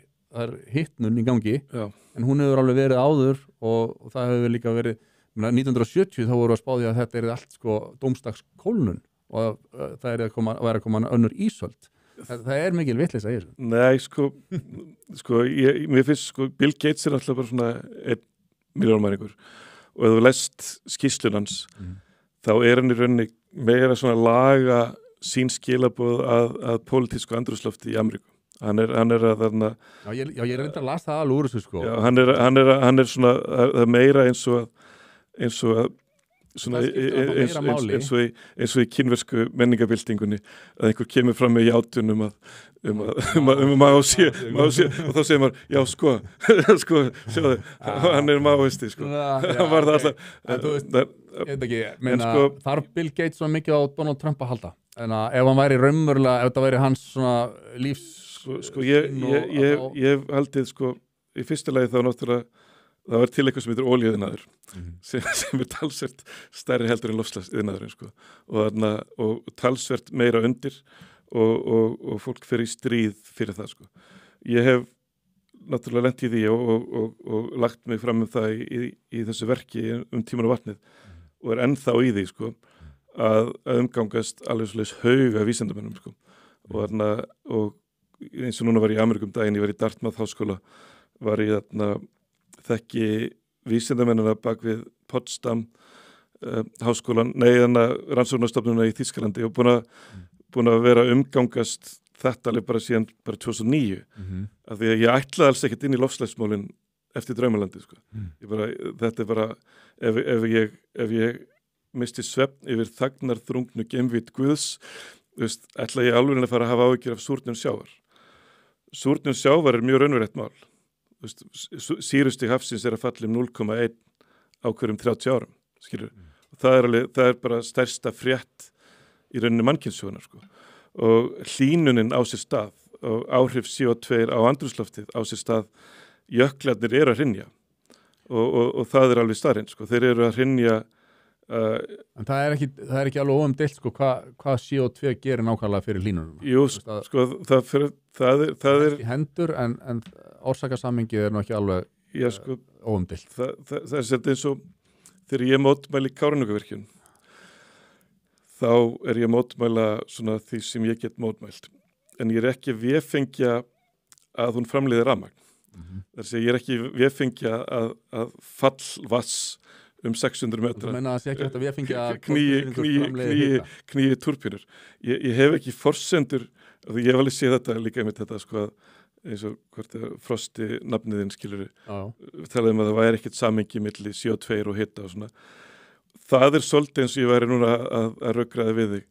hittnun í gangi en hún hefur alveg verið áður og það hefur líka verið 1970 þá voru að spá því að þetta er allt sko dómstagskólnun og það er að koma önnur ísöld það er mikil vitleysa í þessu. Nei, sko mér finnst sko Bill Gates er alltaf bara svona 1 milljónmæringur og ef þú lest skýrslunans þá er hann í rauninni meira svona laga sín skilaboð að pólitísku andrúmslofti í Ameríku hann er að þarna ég reyndar að las það alveg úr þessu sko. Já, hann er svona það er meira eins og að svona eins og í kínversku menningabildingunni að einhver kemur fram með játun um að Mao sé og þá segir maður, já sko sjáðu, hann er Maoisti sko. Hann var það alltaf þarf Bill Gates svo mikið á Donald Trump að halda en að ef hann væri raunverulega, ef það væri hans svona lífs sko ég hef haldið sko í fyrsta lagi þá náttúrulega það var til eitthvað sem heitir olíuiðnaður sem talsvert stærri heldur en loftslagsiðnaðurinn sko. og talsvert meira undir og fólk fer í stríð fyrir það sko. Ég hef náttúrulega lent í því og lagt mig fram það í þessu verki tíman og vatnið og er ennþá í því sko, að umgangast alveg svolítið hauga vísindamönnum sko. og eins og núna var ég í Ameríkum daginn, ég var í Dartmouth háskóla, var í þekki vísindamennina bak við Potsdam háskólan, rannsóknarstofnunina í Þýskalandi og búin að vera umgangast þetta alveg bara síðan 2009 af því að ég ætlaði alls ekkert inn í loftslagsmálin eftir Draumalandi sko. Þetta er bara ef ég misti svefn yfir þagnarþrungnu geimvít Guðs, ætla ég alveg að fara að hafa áhyggjur af súrnun sjávar. Súrnun sjávar er mjög raunverulegt mál. Sýrustig hafsins er að falla 0,1 á hverjum 30 árum skilur. Það er bara stærsta frétt í rauninni mannkynssögunar sko. Og hlýnunin á sér stað og áhrif CO2 á andrúmsloftið á sér stað, jöklarnir eru að hrynja og það er alveg staðreynd sko. Þeir eru að hrynja en það er ekki alveg óumdeilt sko, hvað CO2 gerir nákvæmlega fyrir hlýnunum. Jú, sko, það er hendur en orsakasamhengið er nú ekki alveg sko, óumdeilt. Það er svolítið eins og þegar ég mótmæli Kárahnjúkavirkjun þá er ég mótmæla svona því sem ég get mótmælt en ég er ekki vefengja að hún framleiði rafmagn. Þess að ég er ekki vefengja að fall vass 600 metra. Þú meina að það sé ekki hægt að vefengja knýi túrbínur. Ég hef ekki forsendur, og ég hef alveg séð þetta líka með þetta sko að eins og hvort Frosti nafniðinn skilur talaðum að það væri ekkert samhengi milli CO2 og hita og svona. Það er svolítið eins og ég væri núna að rökkraði við þig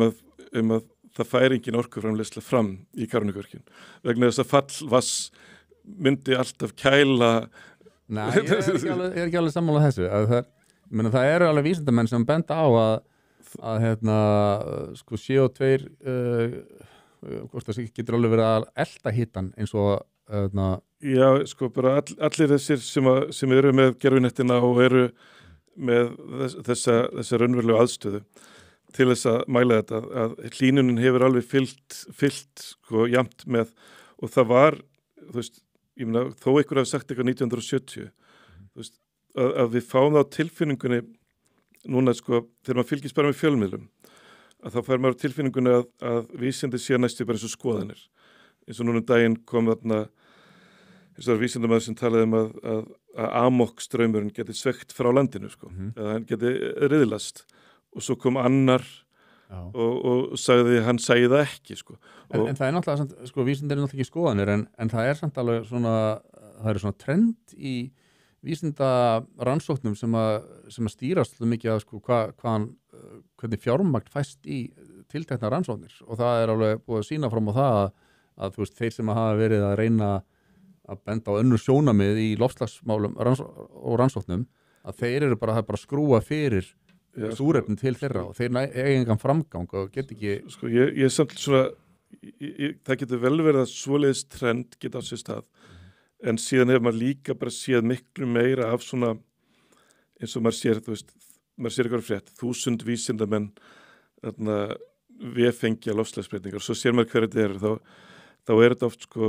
að það færi engin orkuframleiðsla fram í Kárahnjúkavirkjun vegna þess að fallvass myndi alltaf kæla. Nei, ég er ekki alveg sammála þessu. Það eru alveg vísindamenn sem benda á að sko CO2 hvort það getur alveg verið að elta hitan eins og Já, sko bara allir þessir sem eru með gerfinettina og eru með þessa raunverulegu aðstöðu til þess að mæla þetta að hlýnunin hefur alveg fyllt sko jafnt með og það var, þú veist, ég meina, þó einhver hafi sagt eitthvað 1970 að við fáum það á tilfinningunni núna sko, þegar maður fylgist bara með fjölmiðlum að þá fær maður á tilfinningunni að vísindi sé næstu bara eins og skoðanir eins og núna daginn kom þarna eins og það er vísindamaður sem talaði að amokstraumurinn geti svegt frá landinu sko, að hann geti riðlast og svo kom annar og sagði hann sæði það ekki sko. En það er náttúrulega, sko, vísindir er náttúrulega ekki skoðanir en það er samt alveg svona, það eru svona trend í vísindarannsóknum sem að stýrast mikið að sko hvernig fjármagn fæst í tiltekna rannsóknir og það er alveg búið að sýna fram á það að þú veist, þeir sem hafa verið að reyna að benda á önnur sjónamið í loftslagsmálum og rannsóknum að þeir eru bara að skrúa fyrir súrefni til þeirra og þeir eiga engan framgang og get ekki sko ég samt svona það getur vel verið að svoleiðis trend geta á sér stað en síðan hefur maður líka bara séð miklu meira af svona eins og maður sér, þú veist, maður sér eitthvað frétt 1000 vísindamenn vefengja loftslagsbreytingar svo sér maður hverju þetta þá er þetta oft sko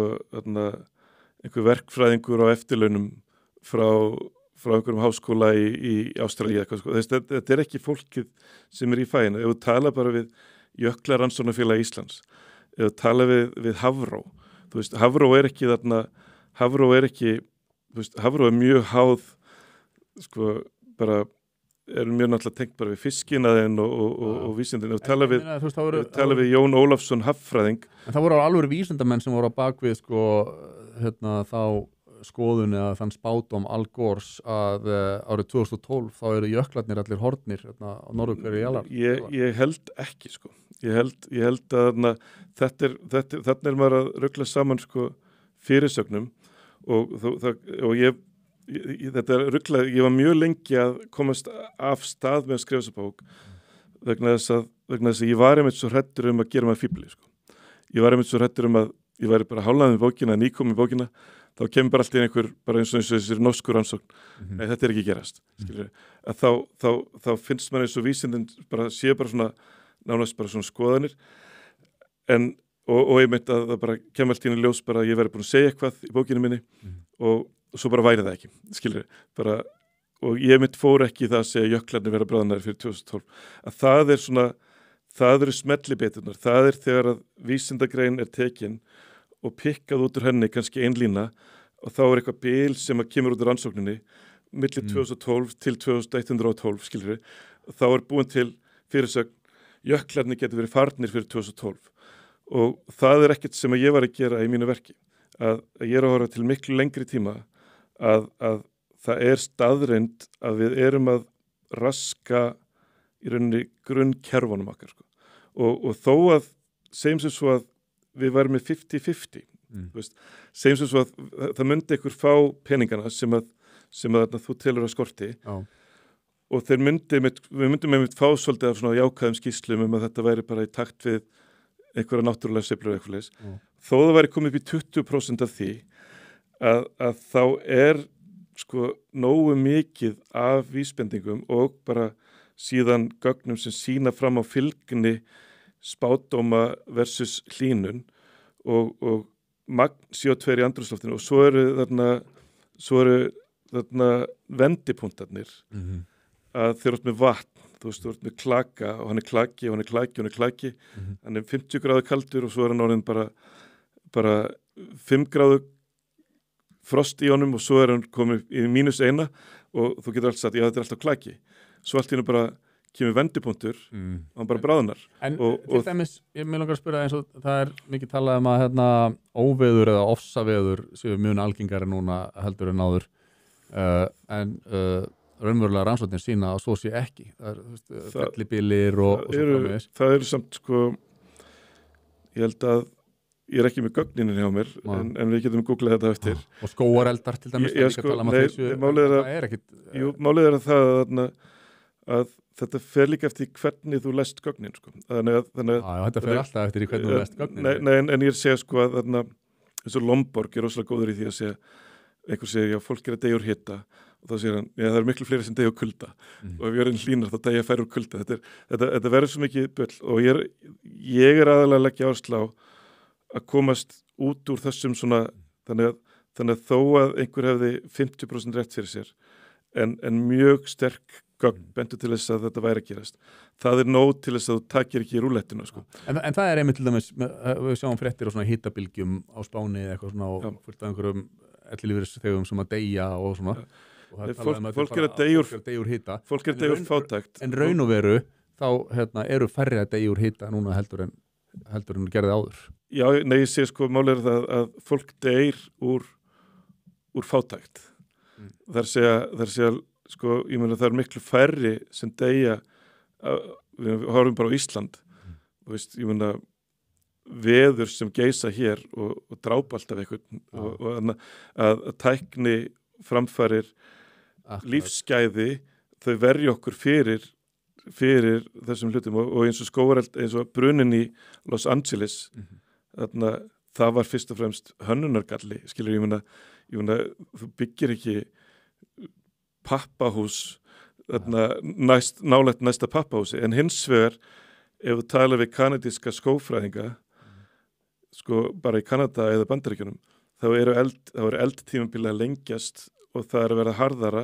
einhver verkfræðingur á eftirlaunum frá einhverjum háskóla í Ástralíu eitthvað sko. Þetta er ekki fólkið sem er í fæinu. Ef þú tala bara við Jöklarannsóknarfélag Íslands, ef þú tala við Hafró, þú veist, Hafró er ekki Hafró er mjög háð sko bara eru mjög náttúrulega tengt bara við fiskinaðinn og vísindin og tala við Jón Ólafsson haffræðing. En það voru alveg vísindamenn sem voru á bakvið sko, þá skoðun eða þann spádóm Al Gores að árið 2012 þá eru jöklarnir allir horfnir á norðurhveri jalar. Ég held ekki sko. Ég held að þarna maður að rugla saman sko fyrirsögnum og þetta er ruglað, ég var mjög lengi að komast af stað með að skrifa þessa bók vegna þess að ég var einmitt svo hræddur að gera maður fíbli sko. Ég var einmitt svo hræddur að ég væri bara hálfnaði með bókina, nýkom með bókina, þá kemur bara alltaf einhver, bara eins og þessir norsku rannsókn, nei þetta er ekki gerast, skilur að þá finnst maður eins og vísindin sé bara svona, nánast bara svona skoðanir, og ég meint að það bara kemur alltaf inn í ljós bara að ég væri búin að segja eitthvað í bókinu minni og svo bara væri það ekki, skilur bara, og ég mitt fór ekki í það að segja jöklarnir vera bráðanæri fyrir 2012, að það eru smellibeturnar, það er þegar að vísindagrein er tekin og pikkað út úr henni kannski ein lína og þá er eitthvað bil sem að kemur út úr rannsókninni milli 2012 til 2112, skilur við, þá er búin til fyrirsögn, jöklarnir getur verið farnir fyrir 2012 og það er ekkert sem að ég var að gera í mínu verki, að ég er að horfa til miklu lengri tíma að það er staðreind að við erum að raska í rauninni grunnkerfunum okkar sko. Og þó að segjum sem svo að við værum með 50-50 segjum sem svo að það myndi ykkur fá peningana sem að þú telur að skorti og við myndum einmitt fá svolítið af svona jákvæðum skýrslum að þetta væri bara í takt við einhverja náttúrulega sveiflur og eitthvað leys. Þó það væri komið upp í 20% af því að þá er sko nógu mikið af vísbendingum og bara síðan gögnum sem sýna fram á fylgni spádóma versus hlýnun og magn CO2 í andrúmsloftinu og svo eru þarna vendipunktarnir að þeir eru með vatn, þú veist, þú ert með klaka og hann er klaki og hann er klaki og hann er klaki hann er 50 gráðu kaldur og svo er hann orðin bara 5 gráðu frost í honum og svo er hann komið í -1 og þú getur alltaf sagt, já þetta er alltaf klaki svo allt í hennu bara kemur vendipunktur og hann bara bráðnar. En til dæmis, ég með langar að spyrja eins og það er mikið talað að óveður eða ofsaveður séu mjög algengari núna heldur en áður en raunverulega rannsóknir sína og svo sé ekki það er fellibilir og svo framvegis. Það eru samt sko ég held að ég er ekki með gögninni hjá mér en við getum googlað þetta eftir og skógareldar til dæmis málið er að þetta fer líka eftir hvernig þú lest gögnin sko. Þetta fer alltaf eftir hvernig þú lest gögnin en ég segja sko að eins og Lomborg er rosalega góður í því að segja einhver segir já fólk er að deyja úr hita og þá segir hann, já það er miklu fleiri sem deyja úr kulda og ef ég er hlýnar þá deyja færri úr kulda þetta verður svo mikið bull og ég er aðalega að leggja áherslu á að komast út úr þessum svona þannig að þó að einhver hefði 50% rétt fyrir sér en mjög sterk gögn bentur til þess að þetta væri að gerast það er nóg til þess að þú takir ekki í rúlettuna sko. en það er einmitt til dæmis við sjáum fréttir og svona hitabilgjum á Spáni eða eitthvað svona og fullt af einhverjum ellilífeyrisþegum sem að deyja og svona fólk er að deyja úr hita fólk er að deyja úr fátækt en raun og veru þá eru færri að deyja úr hita núna heldur en gerði áður. Já, nei, ég sé sko málið er það að fólk deyr úr fátækt þar segja sko, ég meina það er miklu færri sem deyja við horfum bara á Ísland og veist, ég meina veður sem geisa hér og drápa alltaf eitthvað og að tækni framfærir lífsgæði þau verja okkur fyrir þessum hlutum og eins og skógareld eins og brunin í Los Angeles þarna það var fyrst og fremst hönnunargalli skilur ég meina þú byggir ekki pappahús nálægt næsta pappahúsi en hins vegar ef þú tala við kanadíska skófræðinga sko bara í Kanada eða Bandaríkjunum þá eru eldtímabilið að lengjast og það er að verða harðara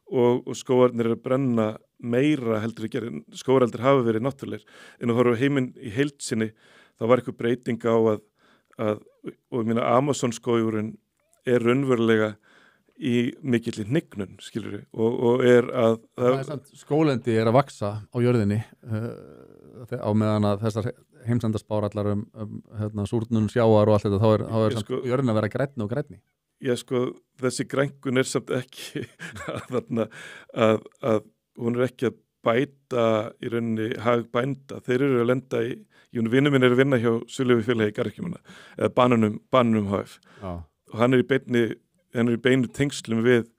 og skógarnir eru að brenna meira heldur að gera skógareldir hafa verið náttúrulegir en þú horfum heiminn í heild sinni þá var eitthvað breyting á að og ég meina Amazon skógurinn er raunverulega mikilli hnignun, skilur við, og er að skólendi er að vaksa á jörðinni á meðan að þessar heimsendarspár allar súrnun sjáar og allt þetta, þá er sko, jörðin að vera grænni og grænni. Já, sko, þessi grængun er samt ekki að hún er ekki að bæta í rauninni hag bænda. Þeir eru að lenda vinur minn er að vinna hjá Sölvifélagi í Garðyrkjumana eða Bananum HF og hann er í beinu tengslum við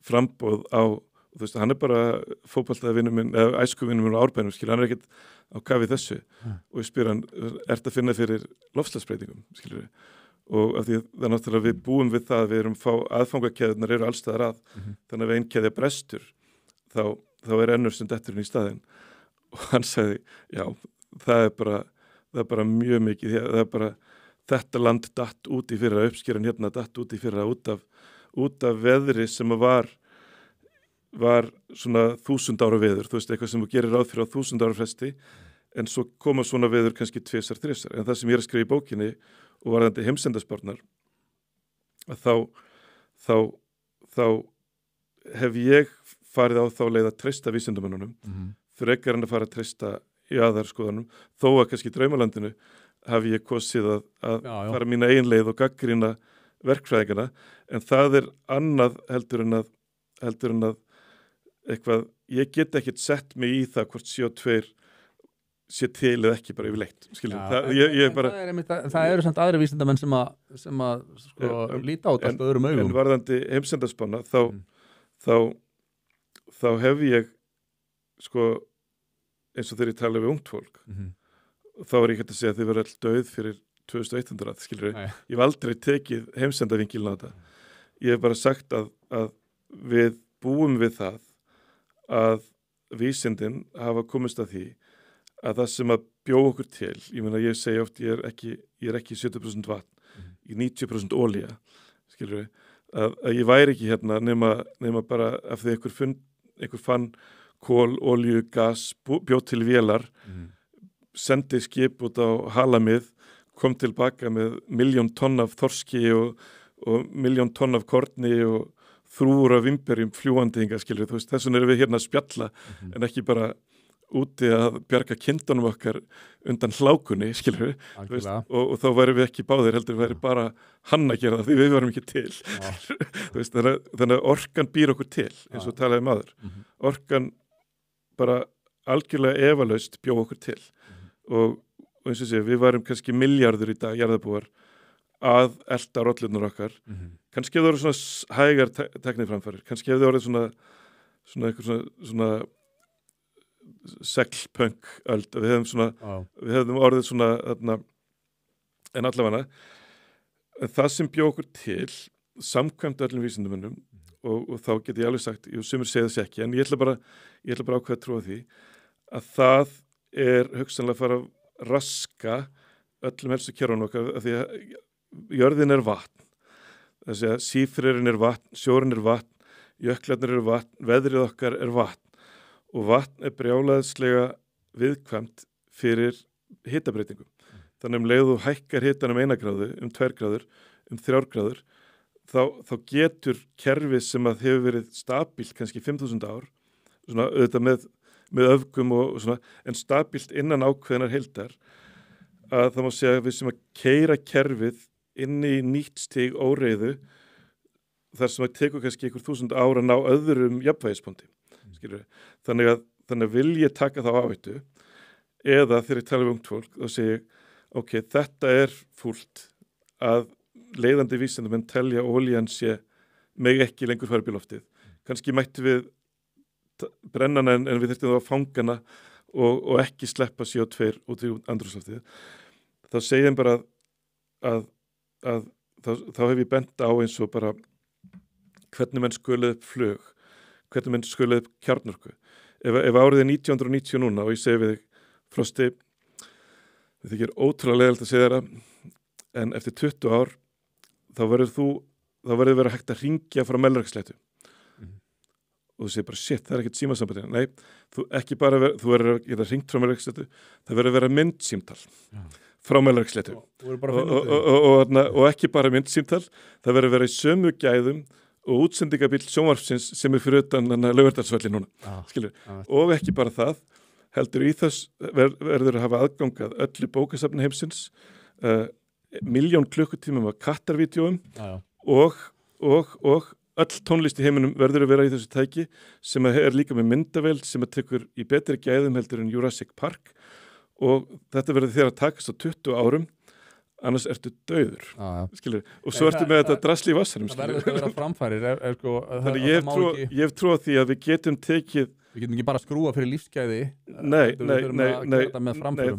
framboð á, þú veist, hann er bara fótboltavinur minn, eða æskuvinur minn á Árbænum, skilur, hann er ekkert á kafi þessu og ég spyr hann, ert að finna fyrir loftslagsbreytingum, skilur við, og af því það er náttúrulega við búum við það, við erum fá aðfangakeðunar eru allstaðar að, þannig að við einn keðja brestur, þá er ennur sem detturinn í staðinn og hann sagði, já, það er bara mjög mikið, það er bara þetta land datt út í fyrra, uppskeran hérna datt út í fyrra út af veðri sem var svona 1000 ára veður, þú veist, eitthvað sem þú gerir ráð fyrir á 1000 ára fresti, en svo koma svona veður kannski 2-3, en það sem ég er að skrifa í bókinni og varðandi heimsendarspárnar, að þá hef ég farið á þá leið að treysta vísindamönnunum, frekar en að fara að treysta í aðarskoðanum, þó að kannski í draumalandinu hafi ég kosið að fara mína eigin leið og gagnrýna verkfræðingana, en það er annað heldur en að eitthvað, ég get ekkert sett mig í það hvort CO2 sé til eða ekki bara yfirleitt, skiljum. Það eru samt aðri vísindamenn sem að sko, líta át allt öðrum augum. En varðandi heimsendarspána, þá hef ég, sko, eins og þegar ég tala við ungt fólk, þá er ég hægt að segja að þið verður all döið fyrir 2100, skilur við. Ég hef aldrei tekið heimsendarvinkilin á þetta. Ég hef bara sagt að við búum við það að vísindin hafa komist að því að það sem að bjóða okkur til, ég meina ég segi oft ég er ekki 70% vatn, ég er 90% olía, skilur við, að ég væri ekki hérna nema bara af því einhver fann kol, olíu, gas, bjóð til vélar, sendi skip út á halamið, kom tilbaka með 1.000.000 tonn af þorski og 1.000.000 tonn af korni og þrúur af vimberjum fljúandi hinga, skilur, þú veist, þess vegna erum við hérna að spjalla en ekki bara úti að bjarga kindunum okkar undan hlákunni, skilur við, veist, og þá væri við ekki báðir, heldur við væri bara hann að gera það, því við varum ekki til. Veist, þannig að orkan býr okkur til, eins og talaði maður. Orkan bara algjörlega efalaust bjó okkur til og eins og sé, við varum kannski milljarður í dag, jarðarbúar, að elta rollunar okkar. Kannski hefur það orðið svona hægar tekniframfarir, kannski hefur það orðið svona eitthvað svona seglpunk öld, við hefðum orðið svona þarna, en allavega það sem bjó okkur til samkvæmt öllum vísindamönnum og þá get ég alveg sagt, sumir segja þess ekki, en ég ætla bara ákveða að trúa því að það er hugsanlega að fara að raska öllum helstu kerfunum okkar, af því að jörðin er vatn, þessi að sífrerinn er vatn, sjórinn er vatn, jöklarnir eru vatn, veðrið okkar er vatn og vatn er brjálæðislega viðkvæmt fyrir hitabreytingum. Þannig leið þú hækkar hitan 1 gráðu, 2 gráður, 3 gráður, þá getur kerfi sem að hefur verið stabílt kannski 5.000 ár, svona auðvitað með öfgum og svona, en stabílt innan ákveðnar heildar, að það má segja að við sem að keyra kerfið inn í nýtt stig óreiðu, þar sem að tekur kannski 1000 ár að ná öðrum jafnvægispunkti. Þannig að vil ég taka þá áhættu eða þegar ég tala um ungt fólk þá segi ég, ok, þetta er fúlt að leiðandi vísindamenn telja olían sé meg ekki lengur fara upp í loftið. Kannski mætti við brenna hana en við þurftum þá að fanga hana og ekki sleppa CO2 út í andrúmsloftið. Þá segi ég bara að þá hef ég bent á eins og bara hvernig menn sköluð upp flug, hvernig menn sköluð upp kjarnorku. Ef árið er 1990 núna og ég segi við þig, Frosti, þetta þykir ótrúlega leiðilegt að segja þér en eftir 20 ár þá verður vera hægt að hringja frá Melrakkasléttu. Og þú segir bara, shit, það er ekkert símasamband. Nei, þú verður að geta hringt frá Melrakkasléttu, það verður að vera myndsímtal frá Melrakkasléttu. Og ekki bara myndsímtal, það verður að vera í sömu gæðum og útsendingabíll sjónvarpsins sem fyrir utan Laugardalsvelli núna, skilur. Og ekki bara það, heldur í þess verður að hafa aðgangað öllu bókasafni heimsins, 1.000.000 klukkutímum af kattarvídeóum og öll tónlist í heiminum verður að vera í þessu tæki sem líka með myndavél sem tekur í betri gæðum heldur en Jurassic Park og þetta verður þér að takast á 20 árum annars ertu dauður, skilur, og svo ertu með þetta drasli í vassarum, skilur. Það verður að vera framfærir, Þannig ég hef trú á því að við getum tekið Við getum ekki bara að skrúa fyrir lífsgæði. Nei,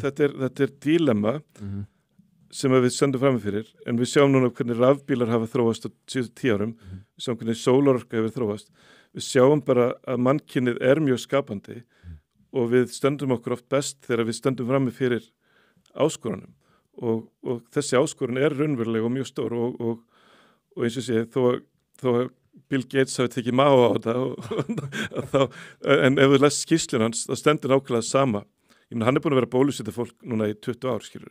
þetta er dilemma sem við stöndum fram fyrir, en við sjáum núna hvernig rafbílar hafa þróast á síðustu 10 árum, við sjáum hvernig sólarorka hefur þróast, við sjáum bara að mannkynið er mjög skapandi og við stöndum okkur oft best þegar við stöndum fram fyrir áskorunum og þessi áskorun er raunverulega og mjög stór og eins og sé, þó að Bill Gates hafi tekið máa á þetta en ef þú les skýrslun hans þá stendur nákvæmlega sama. Ég meina, hann er búin að vera bólusetta fólk núna í 20 ár, skilur.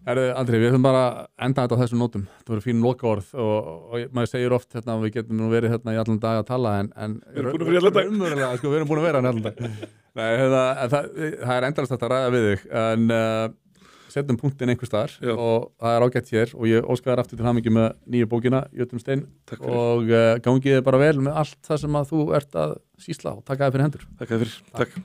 Andri, við ætlum bara að enda þetta á þessum nótum. Það voru fín lokaorð og maður segir oft hérna að við getum nú verið hérna í allan dag að tala en við erum búin að vera í allan dag. Við erum búin að vera í allan dag. Nei, það er endalast að ræða við þig en setjum punktinn einhver staðar og það er ágætt hér og ég óska þér aftur til hamingju með nýju bókina Jötunn Steinn og gangi þér bara vel með allt það sem að þú ert að sýsla og taka þér fyrir hendur. Takk fyrir, takk.